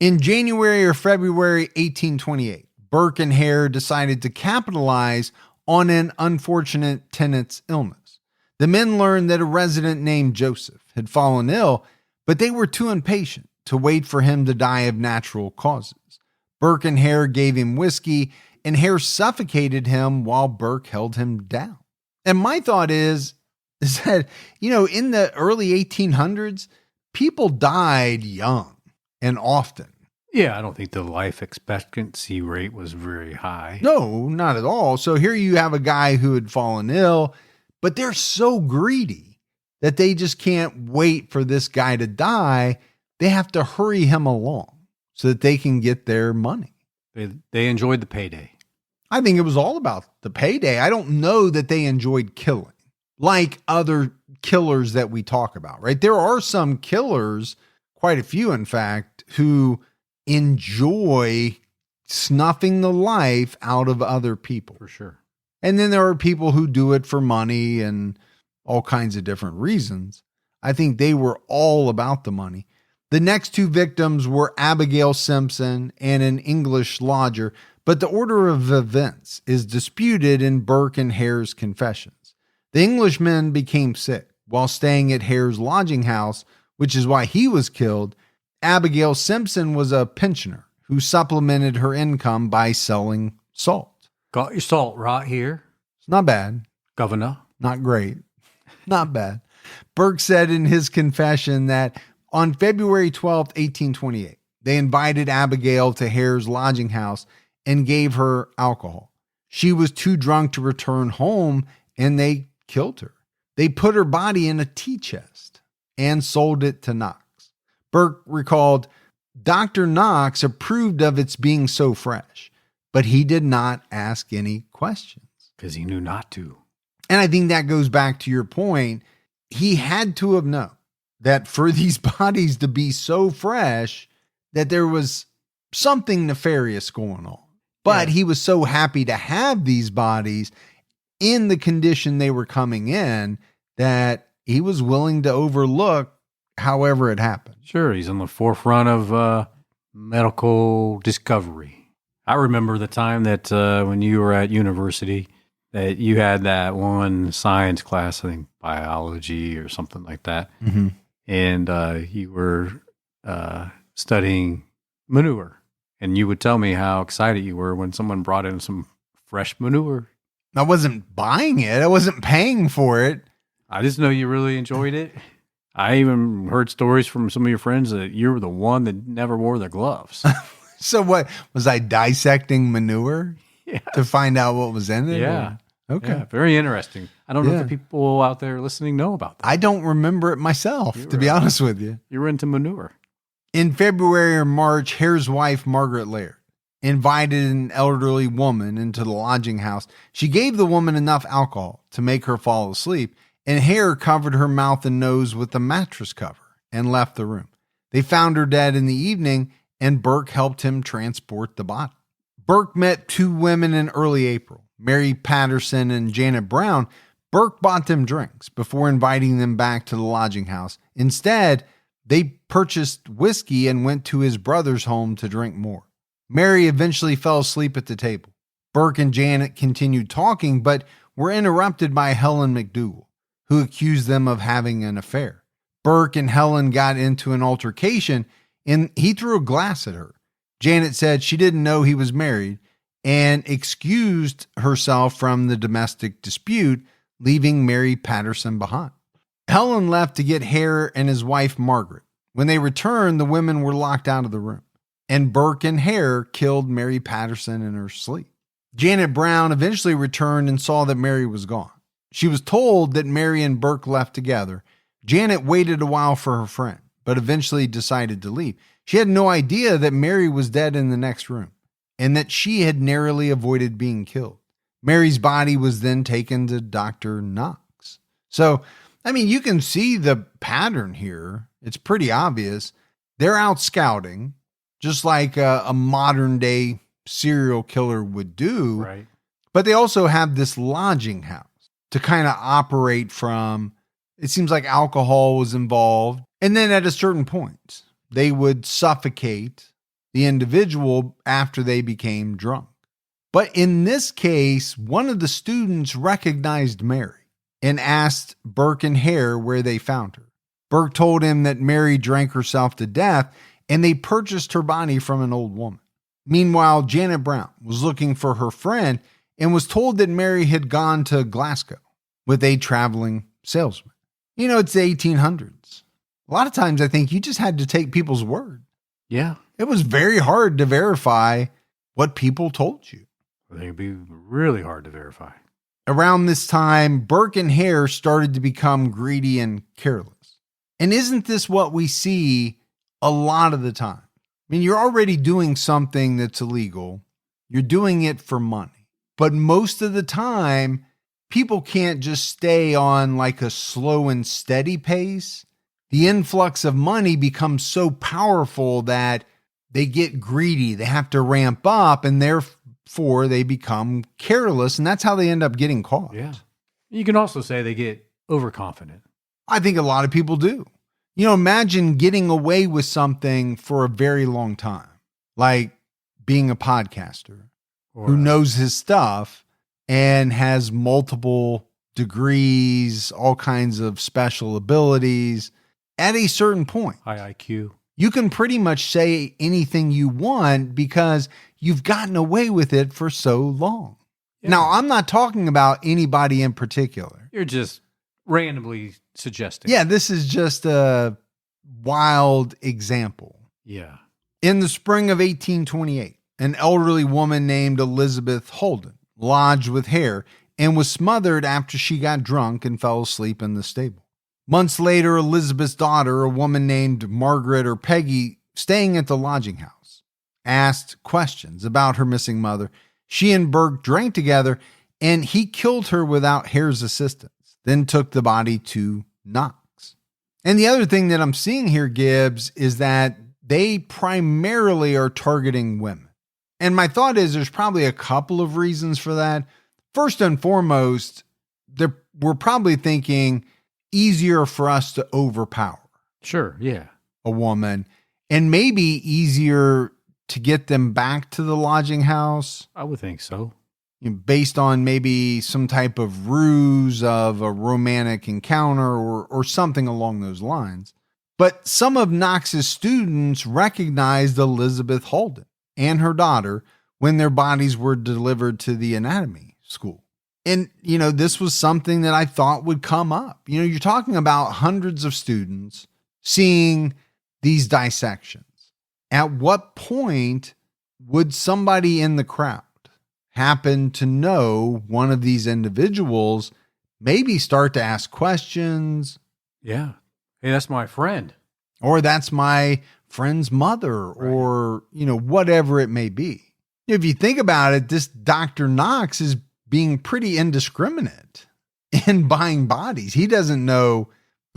In January or February 1828, Burke and Hare decided to capitalize on an unfortunate tenant's illness. The men learned that a resident named Joseph had fallen ill, but they were too impatient to wait for him to die of natural causes. Burke and Hare gave him whiskey, and Hare suffocated him while Burke held him down. And my thought is that, in the early 1800s, people died young and often. Yeah, I don't think the life expectancy rate was very high. No, not at all. So here you have a guy who had fallen ill, but they're so greedy that they just can't wait for this guy to die. They have to hurry him along so that they can get their money. They enjoyed the payday. I think it was all about the payday. I don't know that they enjoyed killing like other killers that we talk about, right? There are some killers, quite a few, in fact, who enjoy snuffing the life out of other people. For sure. And then there are people who do it for money and all kinds of different reasons. I think they were all about the money. The next two victims were Abigail Simpson and an English lodger, but the order of events is disputed in Burke and Hare's confessions. The Englishman became sick while staying at Hare's lodging house, which is why he was killed. Abigail Simpson was a pensioner who supplemented her income by selling salt. Got your salt right here. It's not bad. Governor. Not great. Not bad. Burke said in his confession that on February 12th, 1828, they invited Abigail to Hare's lodging house and gave her alcohol. She was too drunk to return home, and they killed her. They put her body in a tea chest and sold it to Knox. Burke recalled, Dr. Knox approved of its being so fresh, but he did not ask any questions. Because he knew not to. And I think that goes back to your point. He had to have known that for these bodies to be so fresh, that there was something nefarious going on. But he was so happy to have these bodies in the condition they were coming in that he was willing to overlook however it happened. Sure, he's on the forefront of medical discovery. I remember the time that when you were at university, that you had that one science class, I think biology or something like that. Mm-hmm. And you were studying manure. And you would tell me how excited you were when someone brought in some fresh manure. I wasn't buying it. I wasn't paying for it. I just know you really enjoyed it. I even heard stories from some of your friends that you were the one that never wore the gloves. So what, was I dissecting manure to find out what was in it? Yeah. Or? Okay. Yeah, very interesting. I don't know if the people out there listening know about that. I don't remember it myself, to be honest with you. You were into manure. In February or March, Hare's wife, Margaret Laird, invited an elderly woman into the lodging house. She gave the woman enough alcohol to make her fall asleep, and Hare covered her mouth and nose with a mattress cover and left the room. They found her dead in the evening, and Burke helped him transport the body. Burke met two women in early April, Mary Patterson and Janet Brown. Burke bought them drinks before inviting them back to the lodging house. Instead, they purchased whiskey and went to his brother's home to drink more. Mary eventually fell asleep at the table. Burke and Janet continued talking, but were interrupted by Helen McDougal, who accused them of having an affair. Burke and Helen got into an altercation, and he threw a glass at her. Janet said she didn't know he was married, and excused herself from the domestic dispute, leaving Mary Patterson behind. Helen left to get Hare and his wife Margaret. When they returned, the women were locked out of the room, and Burke and Hare killed Mary Patterson in her sleep. Janet Brown eventually returned and saw that Mary was gone. She was told that Mary and Burke left together. Janet waited a while for her friend, but eventually decided to leave. She had no idea that Mary was dead in the next room and that she had narrowly avoided being killed. Mary's body was then taken to Dr. Knox. So, you can see the pattern here. It's pretty obvious. They're out scouting, just like a modern day serial killer would do. Right. But they also have this lodging house to kind of operate from. It seems like alcohol was involved. And then at a certain point, they would suffocate the individual after they became drunk. But in this case, one of the students recognized Mary and asked Burke and Hare where they found her. Burke told him that Mary drank herself to death and they purchased her body from an old woman. Meanwhile, Janet Brown was looking for her friend and was told that Mary had gone to Glasgow with a traveling salesman. It's the 1800s. A lot of times I think you just had to take people's word. Yeah. It was very hard to verify what people told you. I think it'd be really hard to verify. Around this time, Burke and Hare started to become greedy and careless. And isn't this what we see a lot of the time? You're already doing something that's illegal. You're doing it for money. But most of the time, people can't just stay on like a slow and steady pace. The influx of money becomes so powerful that they get greedy. They have to ramp up, and therefore they become careless, and that's how they end up getting caught. Yeah. You can also say they get overconfident. I think a lot of people do. Imagine getting away with something for a very long time, like being a podcaster who knows his stuff and has multiple degrees, all kinds of special abilities. At a certain point, high IQ. You can pretty much say anything you want because you've gotten away with it for so long. Yeah. Now, I'm not talking about anybody in particular. You're just randomly suggesting. Yeah, this is just a wild example. Yeah. In the spring of 1828, an elderly woman named Elizabeth Holden lodged with Hare and was smothered after she got drunk and fell asleep in the stable. Months later, Elizabeth's daughter, a woman named Margaret or Peggy, staying at the lodging house, asked questions about her missing mother. She and Burke drank together, and he killed her without Hare's assistance, then took the body to Knox. And the other thing that I'm seeing here, Gibbs, is that they primarily are targeting women. And my thought is there's probably a couple of reasons for that. First and foremost, we're probably thinking easier for us to overpower. Sure, yeah. A woman, and maybe easier to get them back to the lodging house. I would think so. Based on maybe some type of ruse of a romantic encounter or something along those lines. But some of Knox's students recognized Elizabeth Holden and her daughter when their bodies were delivered to the anatomy school. And, this was something that I thought would come up. You're talking about hundreds of students seeing these dissections. At what point would somebody in the crowd happen to know one of these individuals, maybe start to ask questions? Yeah. Hey, that's my friend. Or that's my friend's mother, right. Or, whatever it may be. If you think about it, this Dr. Knox is being pretty indiscriminate in buying bodies. He doesn't know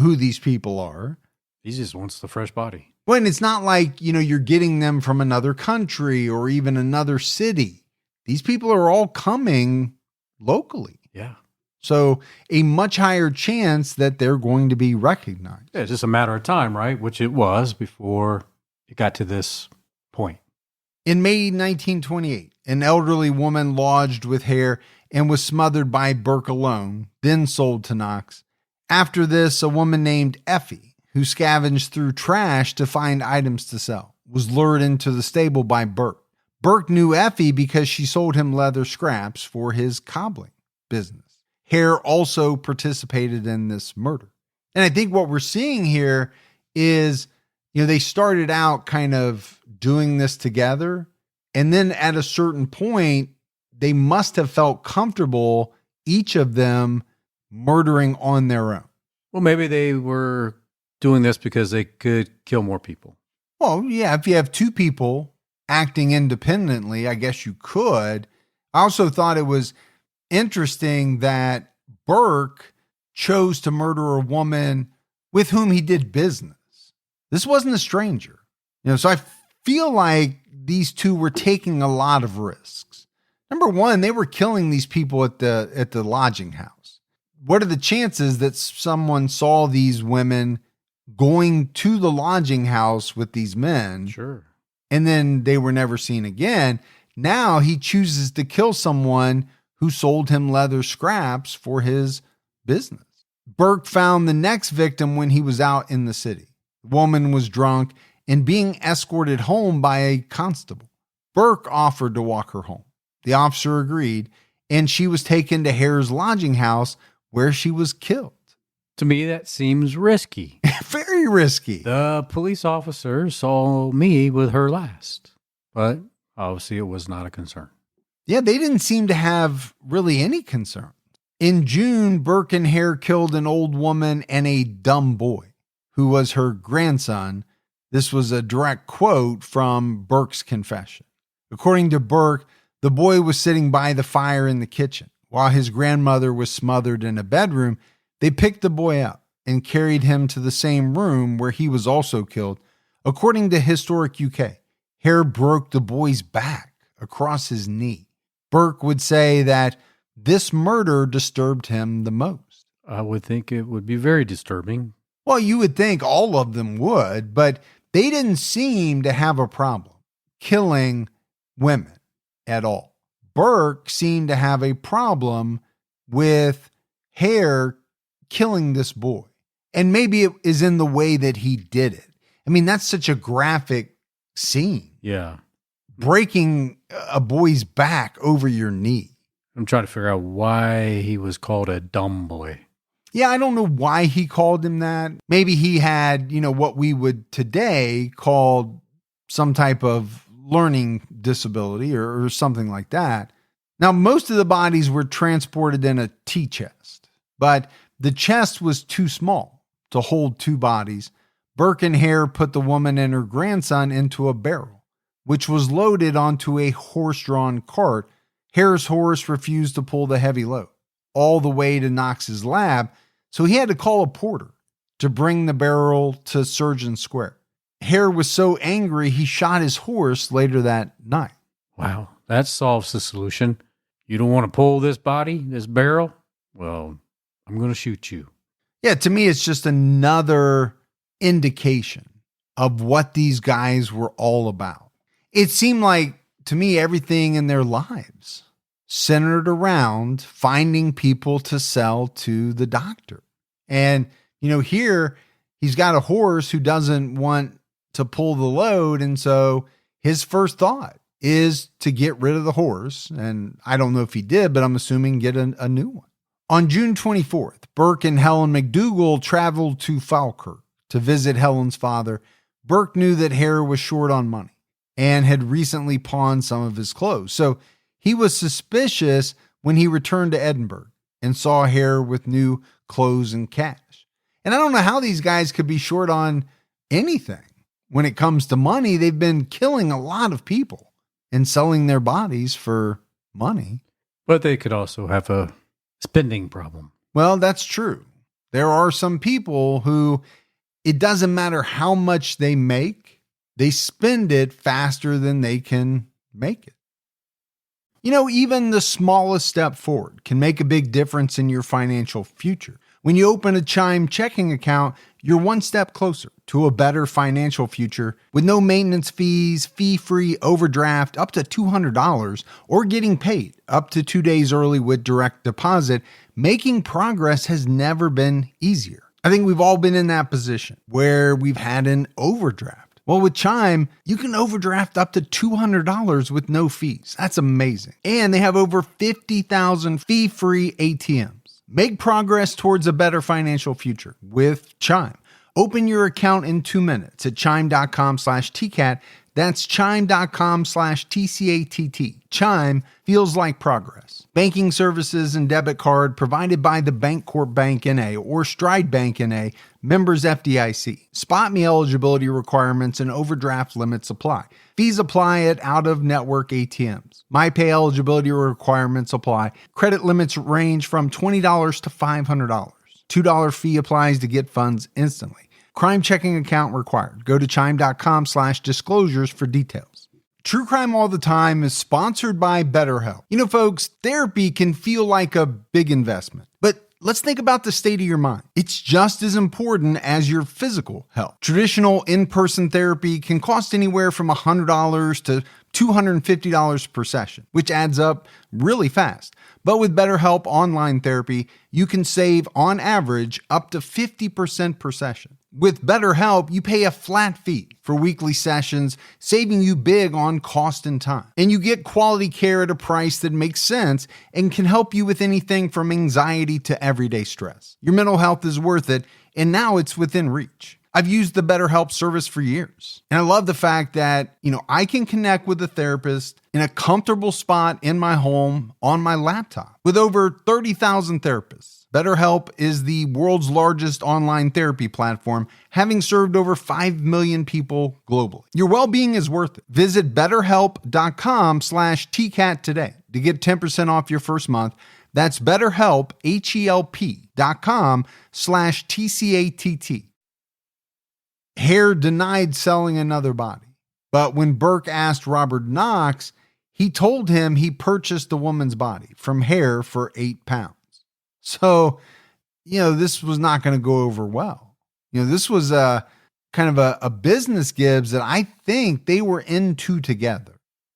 who these people are. He just wants the fresh body. When it's not like, you're getting them from another country or even another city. These people are all coming locally. Yeah. So a much higher chance that they're going to be recognized. Yeah, it's just a matter of time, right? Which it was before it got to this point. In May 1928, an elderly woman lodged with Hare and was smothered by Burke alone, then sold to Knox. After this, a woman named Effie, who scavenged through trash to find items to sell, was lured into the stable by Burke. Burke knew Effie because she sold him leather scraps for his cobbling business. Hare also participated in this murder. And I think what we're seeing here is, they started out kind of doing this together. And then at a certain point, they must have felt comfortable, each of them murdering on their own. Well, maybe they were doing this because they could kill more people. Well, yeah, if you have two people acting independently, I guess you could. I also thought it was interesting that Burke chose to murder a woman with whom he did business. This wasn't a stranger. So I feel like these two were taking a lot of risks. Number one, they were killing these people at the lodging house. What are the chances that someone saw these women going to the lodging house with these men? Sure. And then they were never seen again. Now he chooses to kill someone who sold him leather scraps for his business. Burke found the next victim when he was out in the city. The woman was drunk and being escorted home by a constable. Burke offered to walk her home. The officer agreed, and she was taken to Hare's lodging house where she was killed. To me, that seems risky. Very risky. The police officer saw me with her last, but obviously it was not a concern. Yeah, they didn't seem to have really any concern. In June, Burke and Hare killed an old woman and a dumb boy who was her grandson. This was a direct quote from Burke's confession. According to Burke, the boy was sitting by the fire in the kitchen. While his grandmother was smothered in a bedroom, they picked the boy up and carried him to the same room where he was also killed. According to Historic UK, Hare broke the boy's back across his knee. Burke would say that this murder disturbed him the most. I would think it would be very disturbing. Well, you would think all of them would, but they didn't seem to have a problem killing women at all. Burke seemed to have a problem with Hare killing this boy. And maybe it is in the way that he did it. I mean, that's such a graphic scene. Yeah. Breaking a boy's back over your knee. I'm trying to figure out why he was called a dumb boy. Yeah, I don't know why he called him that. Maybe he had, what we would today call some type of learning disability or something like that. Now, most of the bodies were transported in a tea chest, but the chest was too small to hold two bodies. Burke and Hare put the woman and her grandson into a barrel, which was loaded onto a horse-drawn cart. Hare's horse refused to pull the heavy load all the way to Knox's lab, so he had to call a porter to bring the barrel to Surgeon Square. Hare was so angry, he shot his horse later that night. Wow, that solves the solution. You don't want to pull this body, this barrel? Well, I'm going to shoot you. Yeah, to me, it's just another indication of what these guys were all about. It seemed like, to me, everything in their lives centered around finding people to sell to the doctor. And, here he's got a horse who doesn't want to pull the load. And so his first thought is to get rid of the horse. And I don't know if he did, but I'm assuming get a new one. On June 24th, Burke and Helen McDougall traveled to Falkirk to visit Helen's father. Burke knew that Hare was short on money and had recently pawned some of his clothes. So he was suspicious when he returned to Edinburgh and saw Hare with new clothes and cash. And I don't know how these guys could be short on anything. When it comes to money, they've been killing a lot of people and selling their bodies for money. But they could also have a spending problem. Well, that's true. There are some people who it doesn't matter how much they make, they spend it faster than they can make it. Even the smallest step forward can make a big difference in your financial future. When you open a Chime checking account, you're one step closer to a better financial future with no maintenance fees, fee-free overdraft up to $200, or getting paid up to 2 days early with direct deposit. Making progress has never been easier. I think we've all been in that position where we've had an overdraft Well, with Chime, you can overdraft up to $200 with no fees. That's amazing. And they have over 50,000 fee-free ATMs. Make progress towards a better financial future with Chime. Open your account in 2 minutes at chime.com/TCAT. That's chime.com/TCATT. Chime feels like progress. Banking services and debit card provided by the Bancorp Bank N.A. or Stride Bank N.A., members FDIC. Spot me eligibility requirements and overdraft limits apply. Fees apply at out-of-network ATMs. MyPay eligibility requirements apply. Credit limits range from $20 to $500. $2 fee applies to get funds instantly. Crime checking account required. Go to chime.com/disclosures for details. True Crime All the Time is sponsored by BetterHelp. You know, folks, therapy can feel like a big investment, but let's think about the state of your mind. It's just as important as your physical health. Traditional in-person therapy can cost anywhere from $100 to $250 per session, which adds up really fast. But with BetterHelp Online Therapy, you can save, on average, up to 50% per session. With BetterHelp, you pay a flat fee for weekly sessions, saving you big on cost and time. And you get quality care at a price that makes sense and can help you with anything from anxiety to everyday stress. Your mental health is worth it, and now it's within reach. I've used the BetterHelp service for years. And I love the fact that, I can connect with a therapist in a comfortable spot in my home on my laptop. With over 30,000 therapists, BetterHelp is the world's largest online therapy platform, having served over 5 million people globally. Your well-being is worth it. Visit betterhelp.com/TCAT today to get 10% off your first month. That's BetterHelp, HELP.com/TCATT. Hare denied selling another body, but when Burke asked Robert Knox, he told him he purchased the woman's body from Hare for £8. So, this was not going to go over well. This was a kind of a business Gibbs that I think they were into together.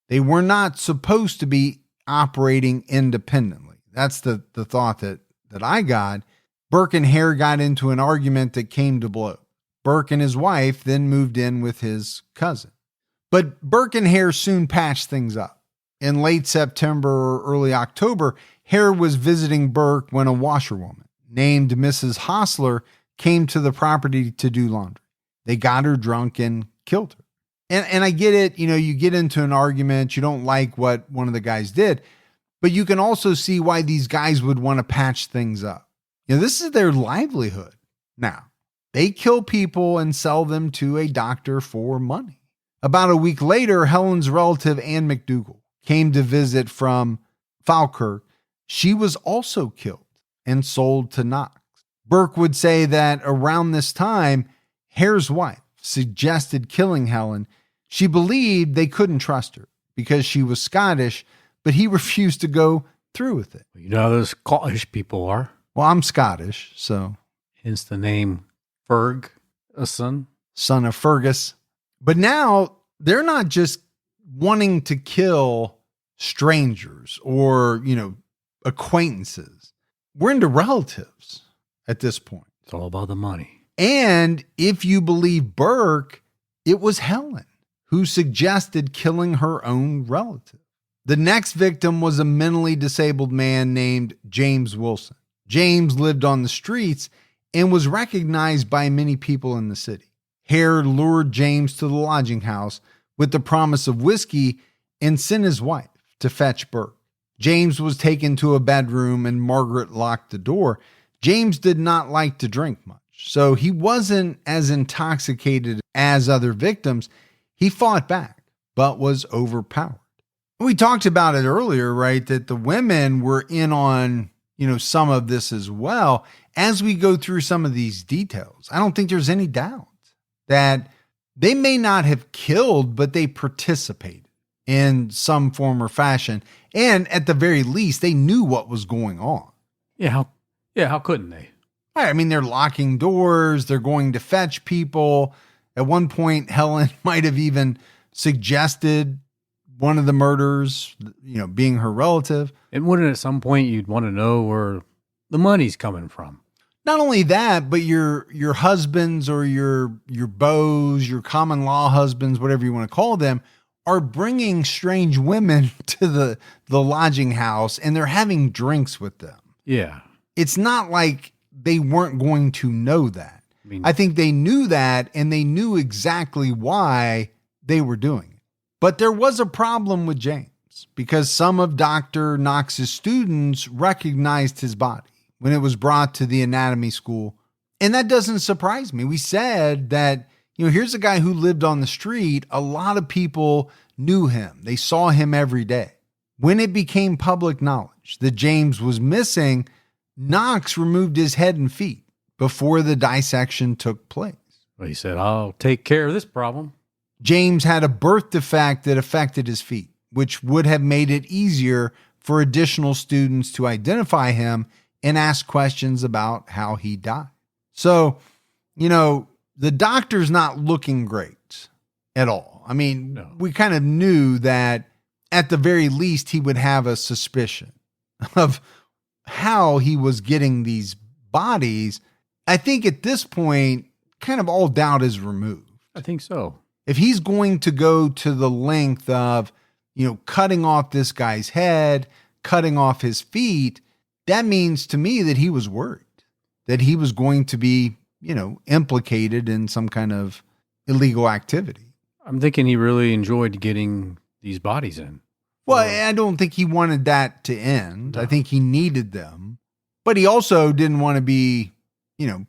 They were not supposed to be operating independently. That's the thought that I got. Burke and Hare got into an argument that came to blows. Burke and his wife then moved in with his cousin. But Burke and Hare soon patched things up. In late September or early October, Hare was visiting Burke when a washerwoman named Mrs. Hostler came to the property to do laundry. They got her drunk and killed her. And I get it, you get into an argument, you don't like what one of the guys did, but you can also see why these guys would want to patch things up. This is their livelihood. Now, they kill people and sell them to a doctor for money. About a week later, Helen's relative, Ann McDougall, came to visit from Falkirk. She was also killed and sold to Knox. Burke would say that around this time, Hare's wife suggested killing Helen. She believed they couldn't trust her because she was Scottish, but he refused to go through with it. You know how those Scottish people are. Well, I'm Scottish, so. Hence the name Ferguson. Son of Fergus. But now they're not just wanting to kill strangers or, acquaintances. We're into relatives at this point. It's all about the money. And if you believe Burke, it was Helen who suggested killing her own relative. The next victim was a mentally disabled man named James Wilson. James lived on the streets and was recognized by many people in the city. Hare lured James to the lodging house with the promise of whiskey and sent his wife to fetch Burke. James was taken to a bedroom and Margaret locked the door. James did not like to drink much, so he wasn't as intoxicated as other victims. He fought back, but was overpowered. We talked about it earlier, right? That the women were in on, some of this as well. As we go through some of these details, I don't think there's any doubt that they may not have killed, but they participated in some form or fashion. And at the very least, they knew what was going on. Yeah, how couldn't they? Right, I mean, they're locking doors. They're going to fetch people. At one point, Helen might have even suggested one of the murders, being her relative. And wouldn't at some point you'd want to know where the money's coming from? Not only that, but your husbands or your beaux, your common law husbands, whatever you want to call them, are bringing strange women to the lodging house and they're having drinks with them. Yeah. It's not like they weren't going to know that. I think they knew that and they knew exactly why they were doing it. But there was a problem with James because some of Dr. Knox's students recognized his body when it was brought to the anatomy school. And that doesn't surprise me. We said that, here's a guy who lived on the street. A lot of people knew him. They saw him every day. When it became public knowledge that James was missing, Knox removed his head and feet before the dissection took place. Well, he said, I'll take care of this problem. James had a birth defect that affected his feet, which would have made it easier for additional students to identify him and ask questions about how he died. So, the doctor's not looking great at all. I mean, No. We kind of knew that at the very least he would have a suspicion of how he was getting these bodies. I think at this point, kind of all doubt is removed. I think so. If he's going to go to the length of, cutting off this guy's head, cutting off his feet, that means to me that he was worried that he was going to be, implicated in some kind of illegal activity. I'm thinking he really enjoyed getting these bodies in. Well, I don't think he wanted that to end. No. I think he needed them, but he also didn't want to be,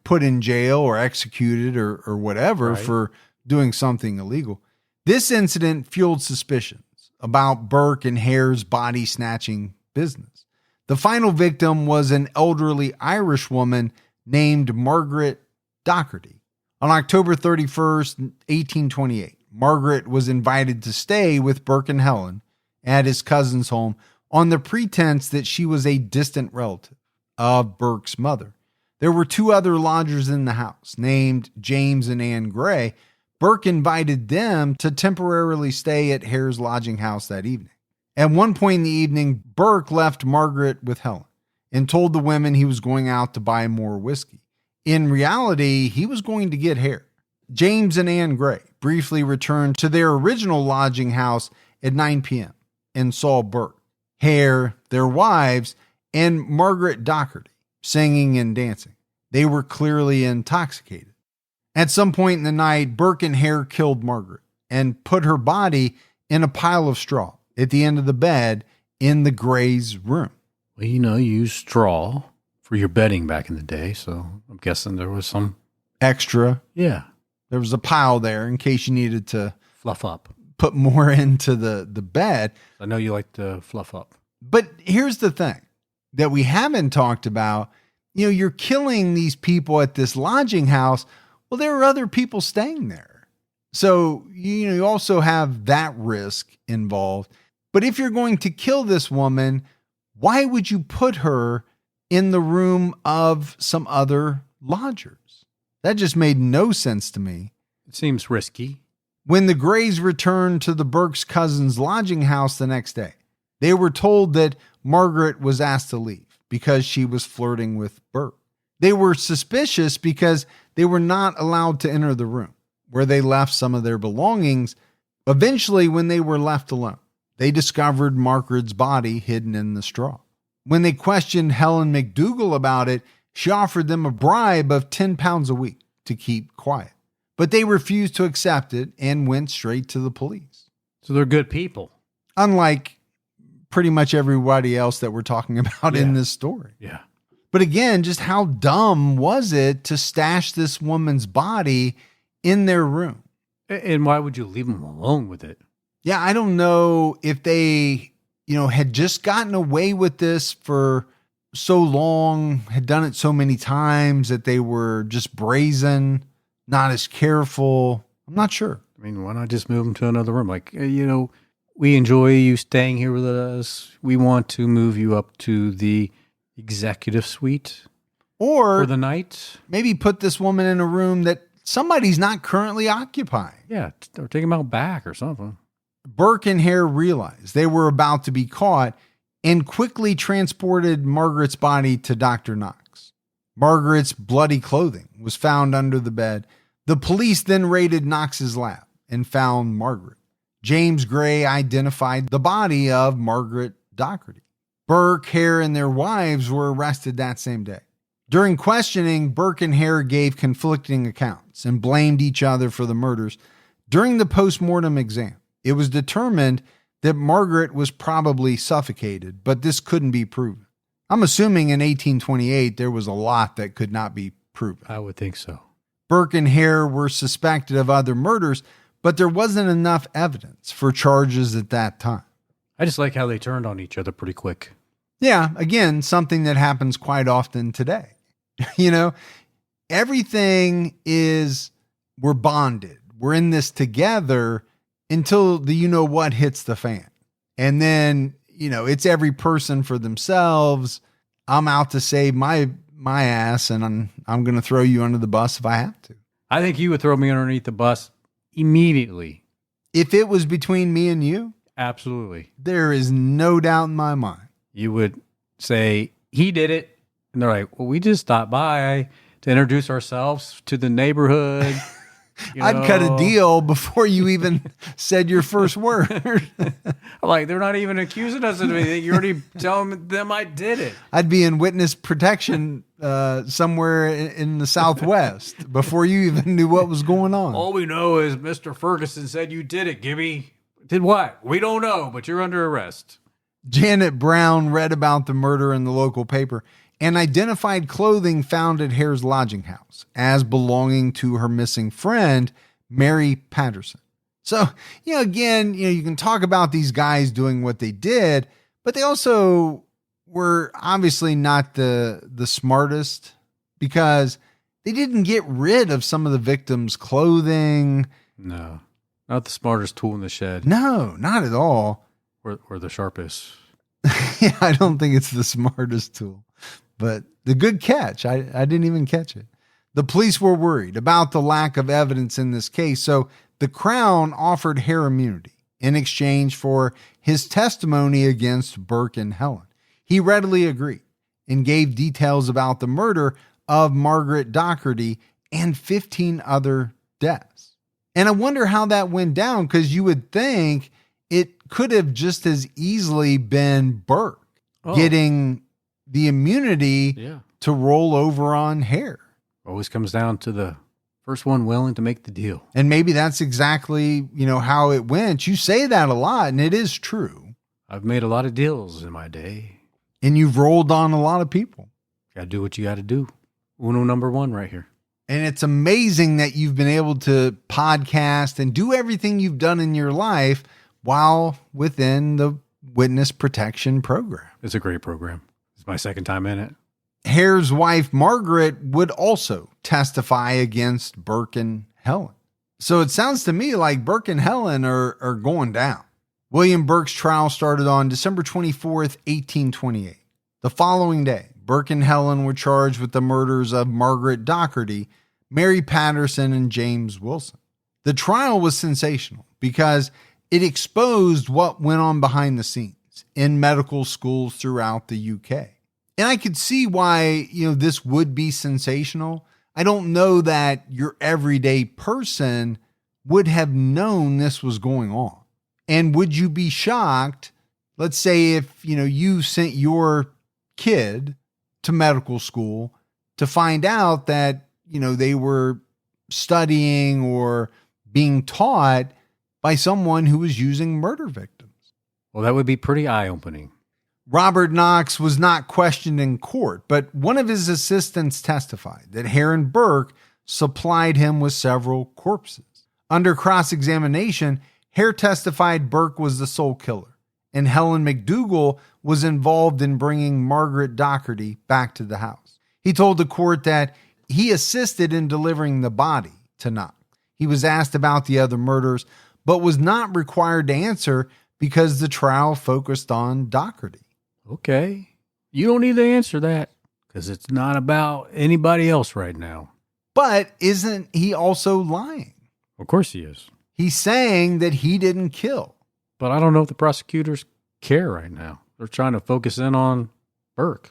put in jail or executed or whatever for doing something illegal. This incident fueled suspicions about Burke and Hare's body snatching business. The final victim was an elderly Irish woman named Margaret Doherty. On October 31st, 1828, Margaret was invited to stay with Burke and Helen at his cousin's home on the pretense that she was a distant relative of Burke's mother. There were two other lodgers in the house named James and Anne Gray. Burke invited them to temporarily stay at Hare's lodging house that evening. At one point in the evening, Burke left Margaret with Helen and told the women he was going out to buy more whiskey. In reality, he was going to get Hare. James and Anne Gray briefly returned to their original lodging house at 9 p.m. and saw Burke, Hare, their wives, and Margaret Doherty singing and dancing. They were clearly intoxicated. At some point in the night, Burke and Hare killed Margaret and put her body in a pile of straw at the end of the bed in the Gray's room. Well, you use straw for your bedding back in the day, so I'm guessing there was some extra. Yeah. There was a pile there in case you needed to fluff up, put more into the bed. I know you like to fluff up. But here's the thing that we haven't talked about. You're killing these people at this lodging house. Well, there are other people staying there. So, you also have that risk involved. But if you're going to kill this woman, why would you put her in the room of some other lodgers? That just made no sense to me. It seems risky. When the Grays returned to the Burke's cousin's lodging house the next day, they were told that Margaret was asked to leave because she was flirting with Burke. They were suspicious because they were not allowed to enter the room where they left some of their belongings. Eventually, when they were left alone, they discovered Margaret's body hidden in the straw. When they questioned Helen McDougall about it, she offered them a bribe of 10 pounds a week to keep quiet. But they refused to accept it and went straight to the police. So they're good people. Unlike pretty much everybody else that we're talking about in this story. Yeah. But again, just how dumb was it to stash this woman's body in their room? And why would you leave them alone with it? Yeah, I don't know if they, had just gotten away with this for so long, had done it so many times that they were just brazen, not as careful. I'm not sure. I mean, why not just move them to another room? Like, we enjoy you staying here with us. We want to move you up to the executive suite or for the night. Maybe put this woman in a room that somebody's not currently occupying. Yeah, or take them out back or something. Burke and Hare realized they were about to be caught and quickly transported Margaret's body to Dr. Knox. Margaret's bloody clothing was found under the bed. The police then raided Knox's lab and found Margaret. James Gray identified the body of Margaret Doherty. Burke, Hare, and their wives were arrested that same day. During questioning, Burke and Hare gave conflicting accounts and blamed each other for the murders. During the post-mortem exam, it was determined that Margaret was probably suffocated, but this couldn't be proven. I'm assuming in 1828 there was a lot that could not be proven. I would think so. Burke and Hare were suspected of other murders, but there wasn't enough evidence for charges at that time. I just like how they turned on each other pretty quick. Yeah, again, something that happens quite often today. You know, everything is, we're bonded. We're in this together until the you-know-what hits the fan. And then, you know, it's every person for themselves. I'm out to save my ass, and I'm going to throw you under the bus if I have to. I think you would throw me underneath the bus immediately. If it was between me and you, absolutely. There is no doubt in my mind. You would say, he did it. And they're like, well, we just stopped by to introduce ourselves to the neighborhood. I'd cut a deal before you even said your first word. I'm like, they're not even accusing us of anything. You're already telling them I did it. I'd be in witness protection somewhere in the Southwest before you even knew what was going on. All we know is Mr. Ferguson said you did it, Gibby. Did what? We don't know, but you're under arrest. Janet Brown read about the murder in the local paper and identified clothing found at Hare's lodging house as belonging to her missing friend, Mary Patterson. So, again, you can talk about these guys doing what they did, but they also were obviously not the smartest, because they didn't get rid of some of the victims' clothing. No, not the smartest tool in the shed. No, not at all. Or the sharpest. Yeah, I don't think it's the smartest tool. But the good catch, I didn't even catch it. The police were worried about the lack of evidence in this case, so the Crown offered Hare immunity in exchange for his testimony against Burke and Helen. He readily agreed and gave details about the murder of Margaret Doherty and 15 other deaths. And I wonder how that went down, because you would think it could have just as easily been Burke getting the immunity to roll over on Hare. Always comes down to the first one willing to make the deal. And maybe that's exactly, how it went. You say that a lot, and it is true. I've made a lot of deals in my day. And you've rolled on a lot of people. Got to do what you got to do. Uno number one right here. And it's amazing that you've been able to podcast and do everything you've done in your life while within the witness protection program. It's a great program. It's my second time in it. Hare's wife, Margaret, would also testify against Burke and Helen. So it sounds to me like Burke and Helen are going down. William Burke's trial started on December 24th, 1828. The following day, Burke and Helen were charged with the murders of Margaret Doherty, Mary Patterson, and James Wilson. The trial was sensational because it exposed what went on behind the scenes in medical schools throughout the UK. And I could see why, this would be sensational. I don't know that your everyday person would have known this was going on. And would you be shocked, let's say if, you sent your kid to medical school to find out that, they were studying or being taught by someone who was using murder victims? Well, that would be pretty eye-opening. Robert Knox was not questioned in court, but one of his assistants testified that Hare and Burke supplied him with several corpses. Under cross-examination, Hare testified Burke was the sole killer, and Helen McDougall was involved in bringing Margaret Doherty back to the house. He told the court that he assisted in delivering the body to Knox. He was asked about the other murders, but was not required to answer because the trial focused on Doherty. Okay. You don't need to answer that because it's not about anybody else right now. But isn't he also lying? Of course he is. He's saying that he didn't kill. But I don't know if the prosecutors care right now. They're trying to focus in on Burke.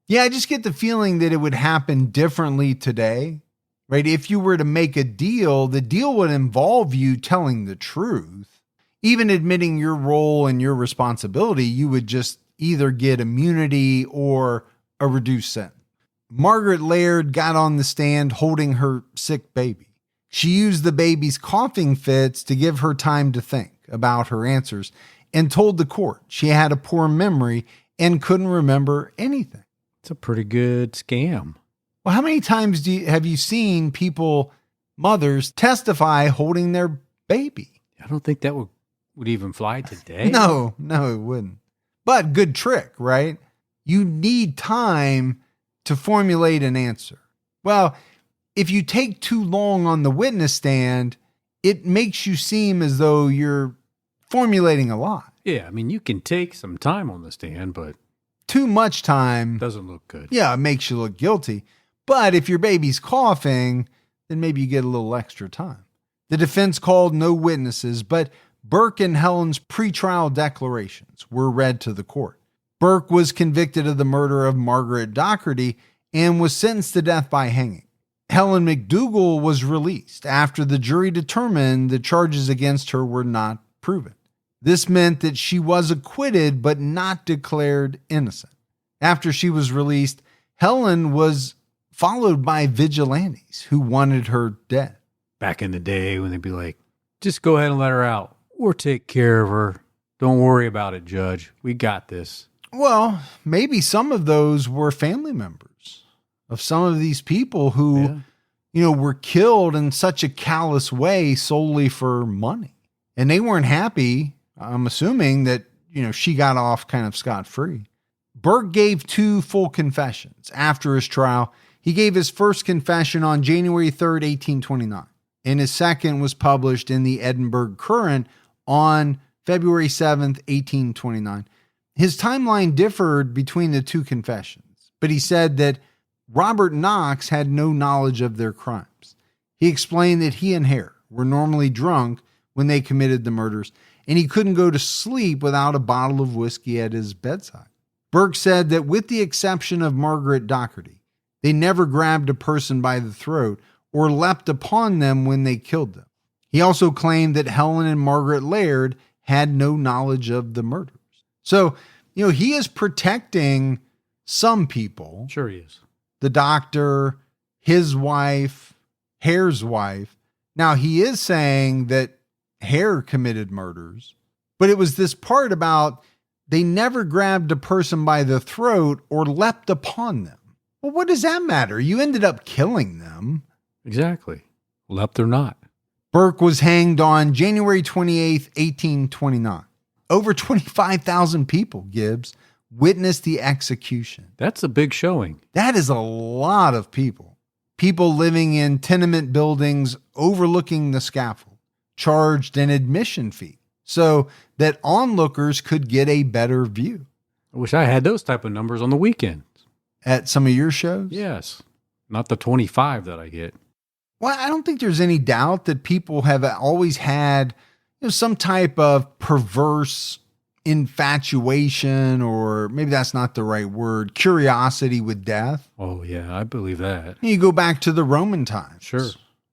Yeah, I just get the feeling that it would happen differently today, right? If you were to make a deal, the deal would involve you telling the truth. Even admitting your role and your responsibility, you would just either get immunity or a reduced sentence. Margaret Laird got on the stand holding her sick baby. She used the baby's coughing fits to give her time to think about her answers and told the court she had a poor memory and couldn't remember anything. It's a pretty good scam. Well, how many times have you seen people, mothers, testify holding their baby? I don't think that would even fly today. No, it wouldn't. But good trick, right? You need time to formulate an answer. Well, if you take too long on the witness stand, it makes you seem as though you're formulating a lie. Yeah, I mean, you can take some time on the stand, but Too much time doesn't look good. Yeah, it makes you look guilty. But if your baby's coughing, then maybe you get a little extra time. The defense called no witnesses, but Burke and Helen's pretrial declarations were read to the court. Burke was convicted of the murder of Margaret Doherty and was sentenced to death by hanging. Helen McDougall was released after the jury determined the charges against her were not proven. This meant that she was acquitted but not declared innocent. After she was released, Helen was followed by vigilantes who wanted her dead. Back in the day when they'd be like, just go ahead and let her out or take care of her. Don't worry about it, Judge. We got this. Well, maybe some of those were family members of some of these people who, were killed in such a callous way solely for money. And they weren't happy. I'm assuming that, she got off kind of scot-free. Burke gave 2 full confessions after his trial. He gave his first confession on January 3rd, 1829, and his second was published in the Edinburgh Courant on February 7th, 1829. His timeline differed between the 2 confessions, but he said that Robert Knox had no knowledge of their crimes. He explained that he and Hare were normally drunk when they committed the murders, and he couldn't go to sleep without a bottle of whiskey at his bedside. Burke said that with the exception of Margaret Doherty, they never grabbed a person by the throat or leapt upon them when they killed them. He also claimed that Helen and Margaret Laird had no knowledge of the murders. So, he is protecting some people. Sure he is. The doctor, his wife, Hare's wife. Now, he is saying that Hare committed murders, but it was this part about they never grabbed a person by the throat or leapt upon them. Well, what does that matter? You ended up killing them. Exactly. Leapt or not. Burke was hanged on January 28th, 1829. Over 25,000 people, Gibbs, witnessed the execution. That's a big showing. That is a lot of people. People living in tenement buildings overlooking the scaffold charged an admission fee so that onlookers could get a better view. I wish I had those type of numbers on the weekends. At some of your shows? Yes. Not the 25 that I get. Well, I don't think there's any doubt that people have always had some type of perverse infatuation, or maybe that's not the right word, curiosity with death. Oh, yeah, I believe that. You go back to the Roman times. Sure.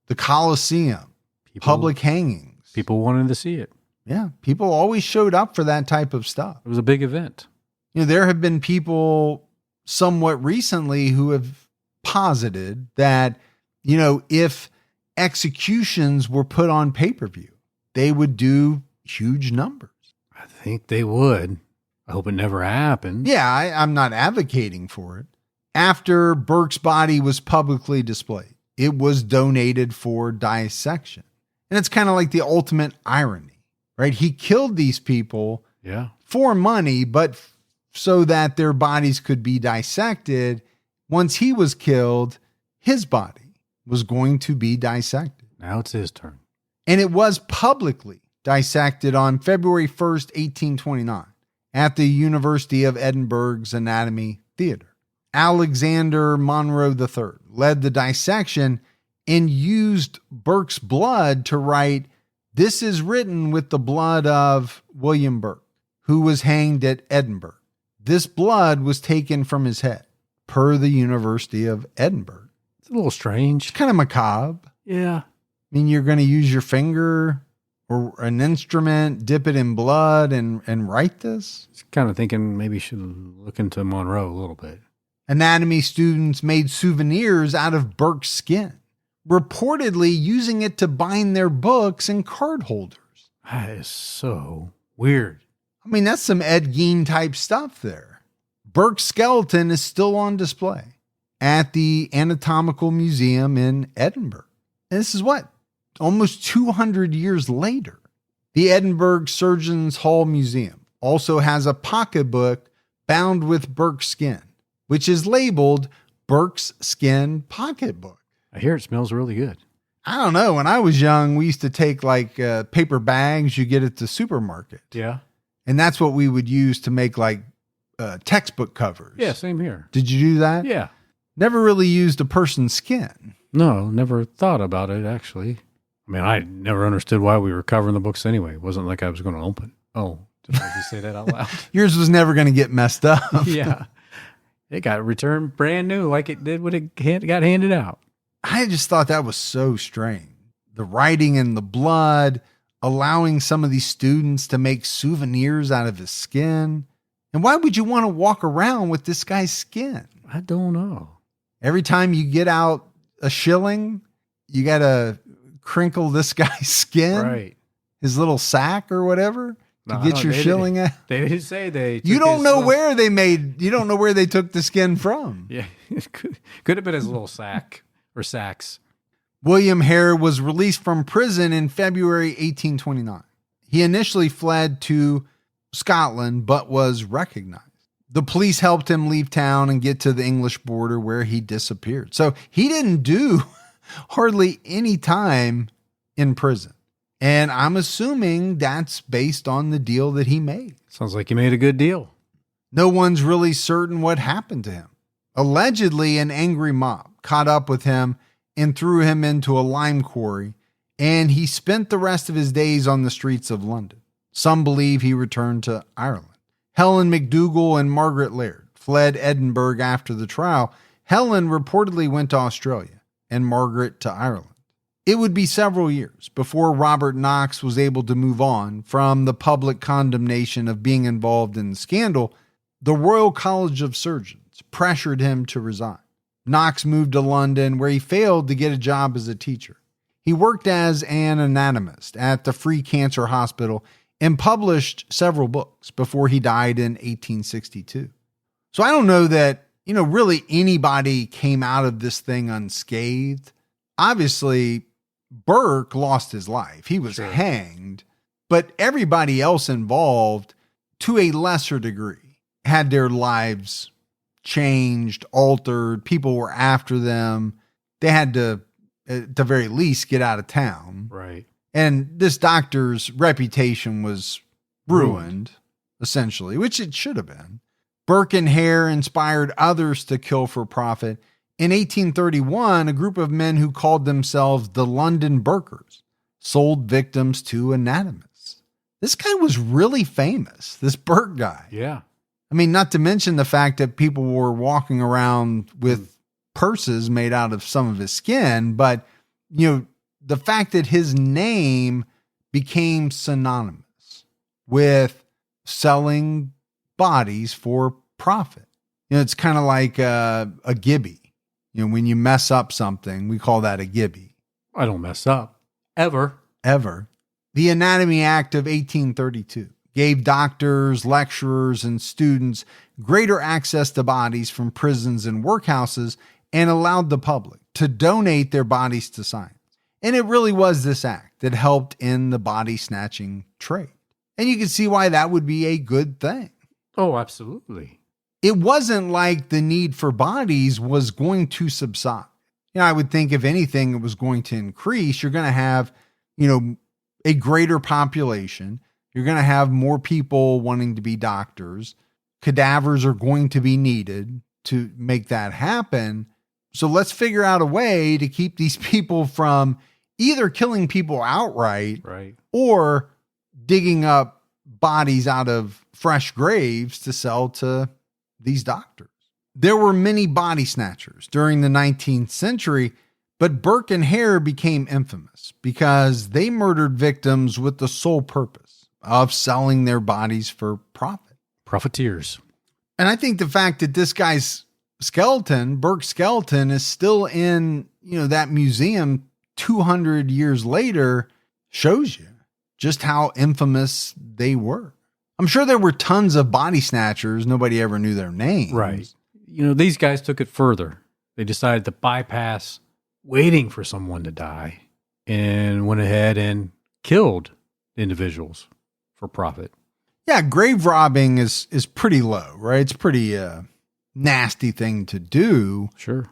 The Colosseum, public hangings. People wanted to see it. Yeah, people always showed up for that type of stuff. It was a big event. There have been people somewhat recently who have posited that, if executions were put on pay-per-view, they would do huge numbers. I think they would. I hope it never happened. Yeah, I'm not advocating for it. After Burke's body was publicly displayed, it was donated for dissection. And it's kind of like the ultimate irony, right? He killed these people for money, but so that their bodies could be dissected. Once he was killed, his body was going to be dissected. Now it's his turn. And it was publicly dissected on February 1st, 1829, at the University of Edinburgh's Anatomy Theatre. Alexander Monroe III led the dissection and used Burke's blood to write, "This is written with the blood of William Burke, who was hanged at Edinburgh. This blood was taken from his head, per the University of Edinburgh. It's a little strange. It's kind of macabre. Yeah. I mean, you're going to use your finger or an instrument, dip it in blood, and write this? Just kind of thinking maybe you should look into Monroe a little bit. Anatomy students made souvenirs out of Burke's skin, reportedly using it to bind their books and card holders. That is so weird. I mean, that's some Ed Gein type stuff there. Burke's skeleton is still on display at the Anatomical Museum in Edinburgh. And this is what? Almost 200 years later. The Edinburgh Surgeons Hall Museum also has a pocketbook bound with Burke's skin, which is labeled Burke's Skin Pocketbook. I hear it smells really good. I don't know. When I was young, we used to take like paper bags you get at the supermarket. Yeah. And that's what we would use to make like textbook covers. Yeah, same here. Did you do that? Yeah. Never really used a person's skin. No, never thought about it, actually. I mean, I never understood why we were covering the books anyway. It wasn't like I was going to open. Oh, did I just say that out loud? Yours was never going to get messed up. Yeah. It got returned brand new like it did when it got handed out. I just thought that was so strange. The writing in the blood, allowing some of these students to make souvenirs out of his skin. And why would you want to walk around with this guy's skin? I don't know. Every time you get out a shilling, you got to crinkle this guy's skin, Right. his little sack or whatever, to get your shilling out. They didn't say they. You don't know where you don't know where they took the skin from. Yeah. It could have been his little sack or sacks. William Hare was released from prison in February 1829. He initially fled to Scotland, but was recognized. The police helped him leave town and get to the English border, where he disappeared. So he didn't do hardly any time in prison. And I'm assuming that's based on the deal that he made. Sounds like he made a good deal. No one's really certain what happened to him. Allegedly, an angry mob caught up with him and threw him into a lime quarry, and he spent the rest of his days on the streets of London. Some believe he returned to Ireland. Helen McDougall and Margaret Laird fled Edinburgh after the trial. Helen reportedly went to Australia and Margaret to Ireland. It would be several years before Robert Knox was able to move on from the public condemnation of being involved in the scandal. The Royal College of Surgeons pressured him to resign. Knox moved to London, where he failed to get a job as a teacher. He worked as an anatomist at the Free Cancer Hospital and published several books before he died in 1862. So I don't know that, really anybody came out of this thing unscathed. Obviously, Burke lost his life. He was hanged, but everybody else involved, to a lesser degree, had their lives changed, altered. People were after them. They had to, at the very least, get out of town. Right. And this doctor's reputation was ruined, essentially, which it should have been. Burke and Hare inspired others to kill for profit. In 1831, a group of men who called themselves the London Burkers sold victims to anatomists. This guy was really famous, this Burke guy. Yeah. I mean, not to mention the fact that people were walking around with purses made out of some of his skin, but, the fact that his name became synonymous with selling bodies for profit. It's kind of like a Gibby. When you mess up something, we call that a Gibby. I don't mess up. Ever. The Anatomy Act of 1832 gave doctors, lecturers, and students greater access to bodies from prisons and workhouses and allowed the public to donate their bodies to science. And it really was this act that helped in the body snatching trade. And you can see why that would be a good thing. Oh, absolutely. It wasn't like the need for bodies was going to subside. I would think if anything, it was going to increase. You're going to have, a greater population. You're going to have more people wanting to be doctors. Cadavers are going to be needed to make that happen. So let's figure out a way to keep these people from either killing people outright, right, or digging up bodies out of fresh graves to sell to these doctors. There were many body snatchers during the 19th century, but Burke and Hare became infamous because they murdered victims with the sole purpose of selling their bodies for profit. Profiteers. And I think the fact that this guy's skeleton, Burke's skeleton, is still in, that museum 200 years later shows you just how infamous they were. I'm sure there were tons of body snatchers. Nobody ever knew their names. Right. These guys took it further. They decided to bypass waiting for someone to die and went ahead and killed individuals for profit. Yeah, grave robbing is pretty low, right? It's pretty nasty thing to do. Sure.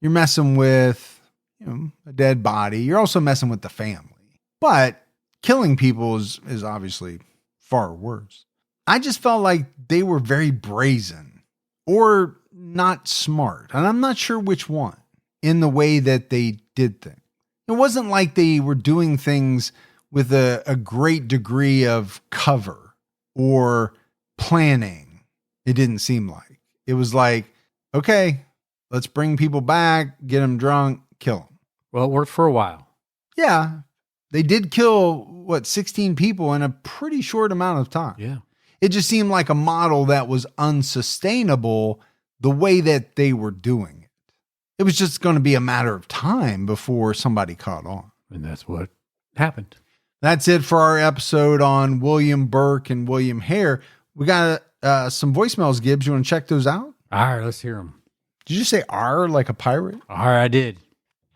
You're messing with a dead body. You're also messing with the family. But killing people is obviously far worse. I just felt like they were very brazen or not smart. And I'm not sure which one in the way that they did things. It wasn't like they were doing things with a great degree of cover or planning. It didn't seem like. It was like, okay, let's bring people back, get them drunk, kill them. Well, it worked for a while. Yeah. They did kill, 16 people in a pretty short amount of time. Yeah. It just seemed like a model that was unsustainable the way that they were doing it. It was just going to be a matter of time before somebody caught on. And that's what happened. That's it for our episode on William Burke and William Hare. We got some voicemails, Gibbs. You want to check those out? All right, let's hear them. Did you say R like a pirate? All right, I did.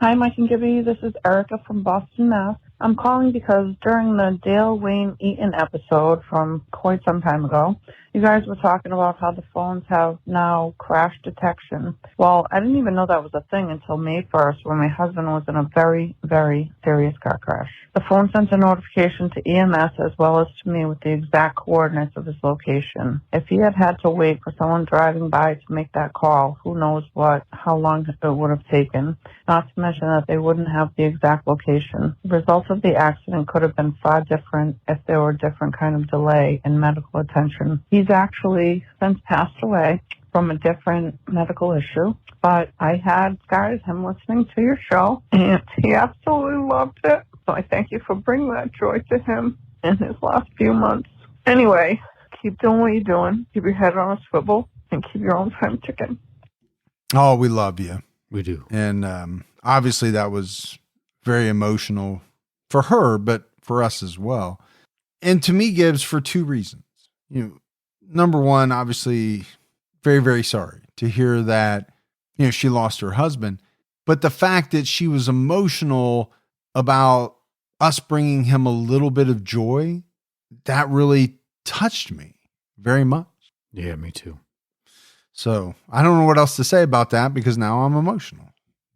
Hi, Mike and Gibby. This is Erica from Boston, Mass. I'm calling because during the Dale Wayne Eaton episode from quite some time ago, you guys were talking about how the phones have now crash detection. Well, I didn't even know that was a thing until May 1st when my husband was in a very, very serious car crash. The phone sent a notification to EMS as well as to me with the exact coordinates of his location. If he had to wait for someone driving by to make that call, who knows how long it would have taken, not to mention that they wouldn't have the exact location. The results of the accident could have been far different if there were a different kind of delay in medical attention. He's actually since passed away from a different medical issue, but I had started him listening to your show, and he absolutely loved it. So I thank you for bringing that joy to him in his last few months. Anyway, keep doing what you're doing. Keep your head on a swivel and keep your own time ticking. Oh, we love you. We do. And obviously that was very emotional for her, but for us as well. And to me, Gibbs, for two reasons. Number one, obviously, very, very sorry to hear that, she lost her husband. But the fact that she was emotional about us bringing him a little bit of joy, that really touched me very much. Yeah, me too. So I don't know what else to say about that because now I'm emotional.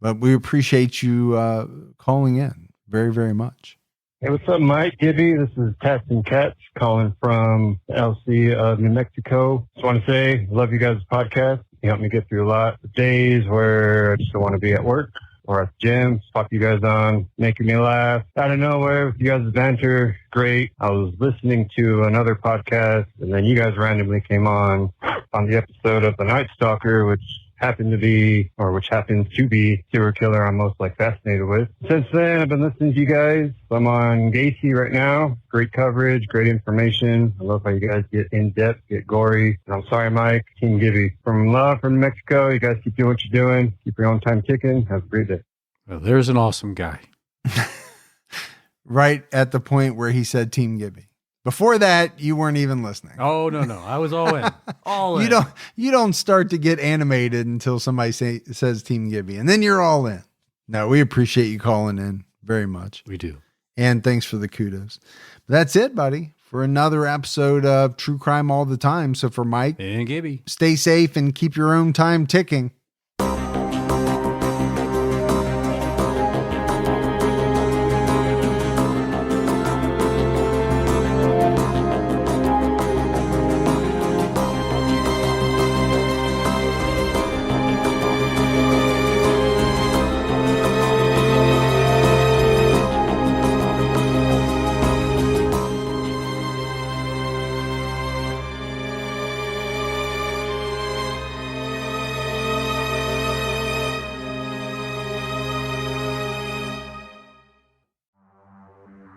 But we appreciate you calling in very, very much. Hey, what's up, Mike, Gibby? This is Tats and Cats calling from LC of New Mexico. Just want to say, love you guys' podcast. You helped me get through a lot of days where I just don't want to be at work or at the gym. Pop you guys on, making me laugh out of nowhere with you guys' banter. Great. I was listening to another podcast, and then you guys randomly came on the episode of The Night Stalker, which happens to be serial killer I'm most fascinated with. Since then, I've been listening to you guys. I'm on Gacy right now. Great coverage, great information. I love how you guys get in depth, get gory. And I'm sorry, Mike, Team Gibby. From love from Mexico, you guys keep doing what you're doing. Keep your own time ticking. Have a great day. Well, there's an awesome guy. Right at the point where he said Team Gibby. Before that, you weren't even listening. Oh, no. I was all in. All in. You don't start to get animated until somebody says Team Gibby, and then you're all in. No, we appreciate you calling in very much. We do. And thanks for the kudos. That's it, buddy, for another episode of True Crime All the Time. So for Mike and Gibby, stay safe and keep your own time ticking.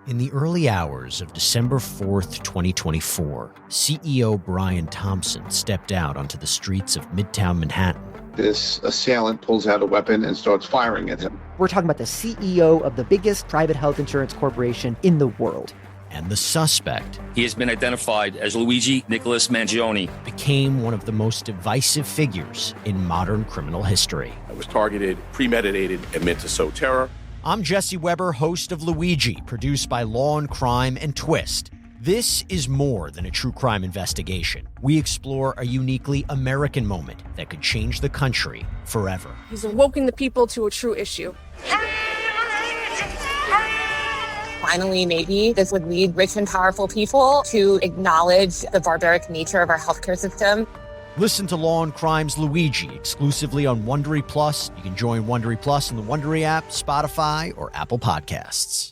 In the early hours of December 4th, 2024, CEO Brian Thompson stepped out onto the streets of Midtown Manhattan. This assailant pulls out a weapon and starts firing at him. We're talking about the CEO of the biggest private health insurance corporation in the world. And the suspect, he has been identified as Luigi Nicholas Mangione, became one of the most divisive figures in modern criminal history. It was targeted, premeditated, and meant to sow terror. I'm Jesse Weber, host of Luigi, produced by Law and Crime and Twist. This is more than a true crime investigation. We explore a uniquely American moment that could change the country forever. He's awoken the people to a true issue. Finally, maybe this would lead rich and powerful people to acknowledge the barbaric nature of our healthcare system. Listen to Law and Crime's Luigi exclusively on Wondery Plus. You can join Wondery Plus in the Wondery app, Spotify, or Apple Podcasts.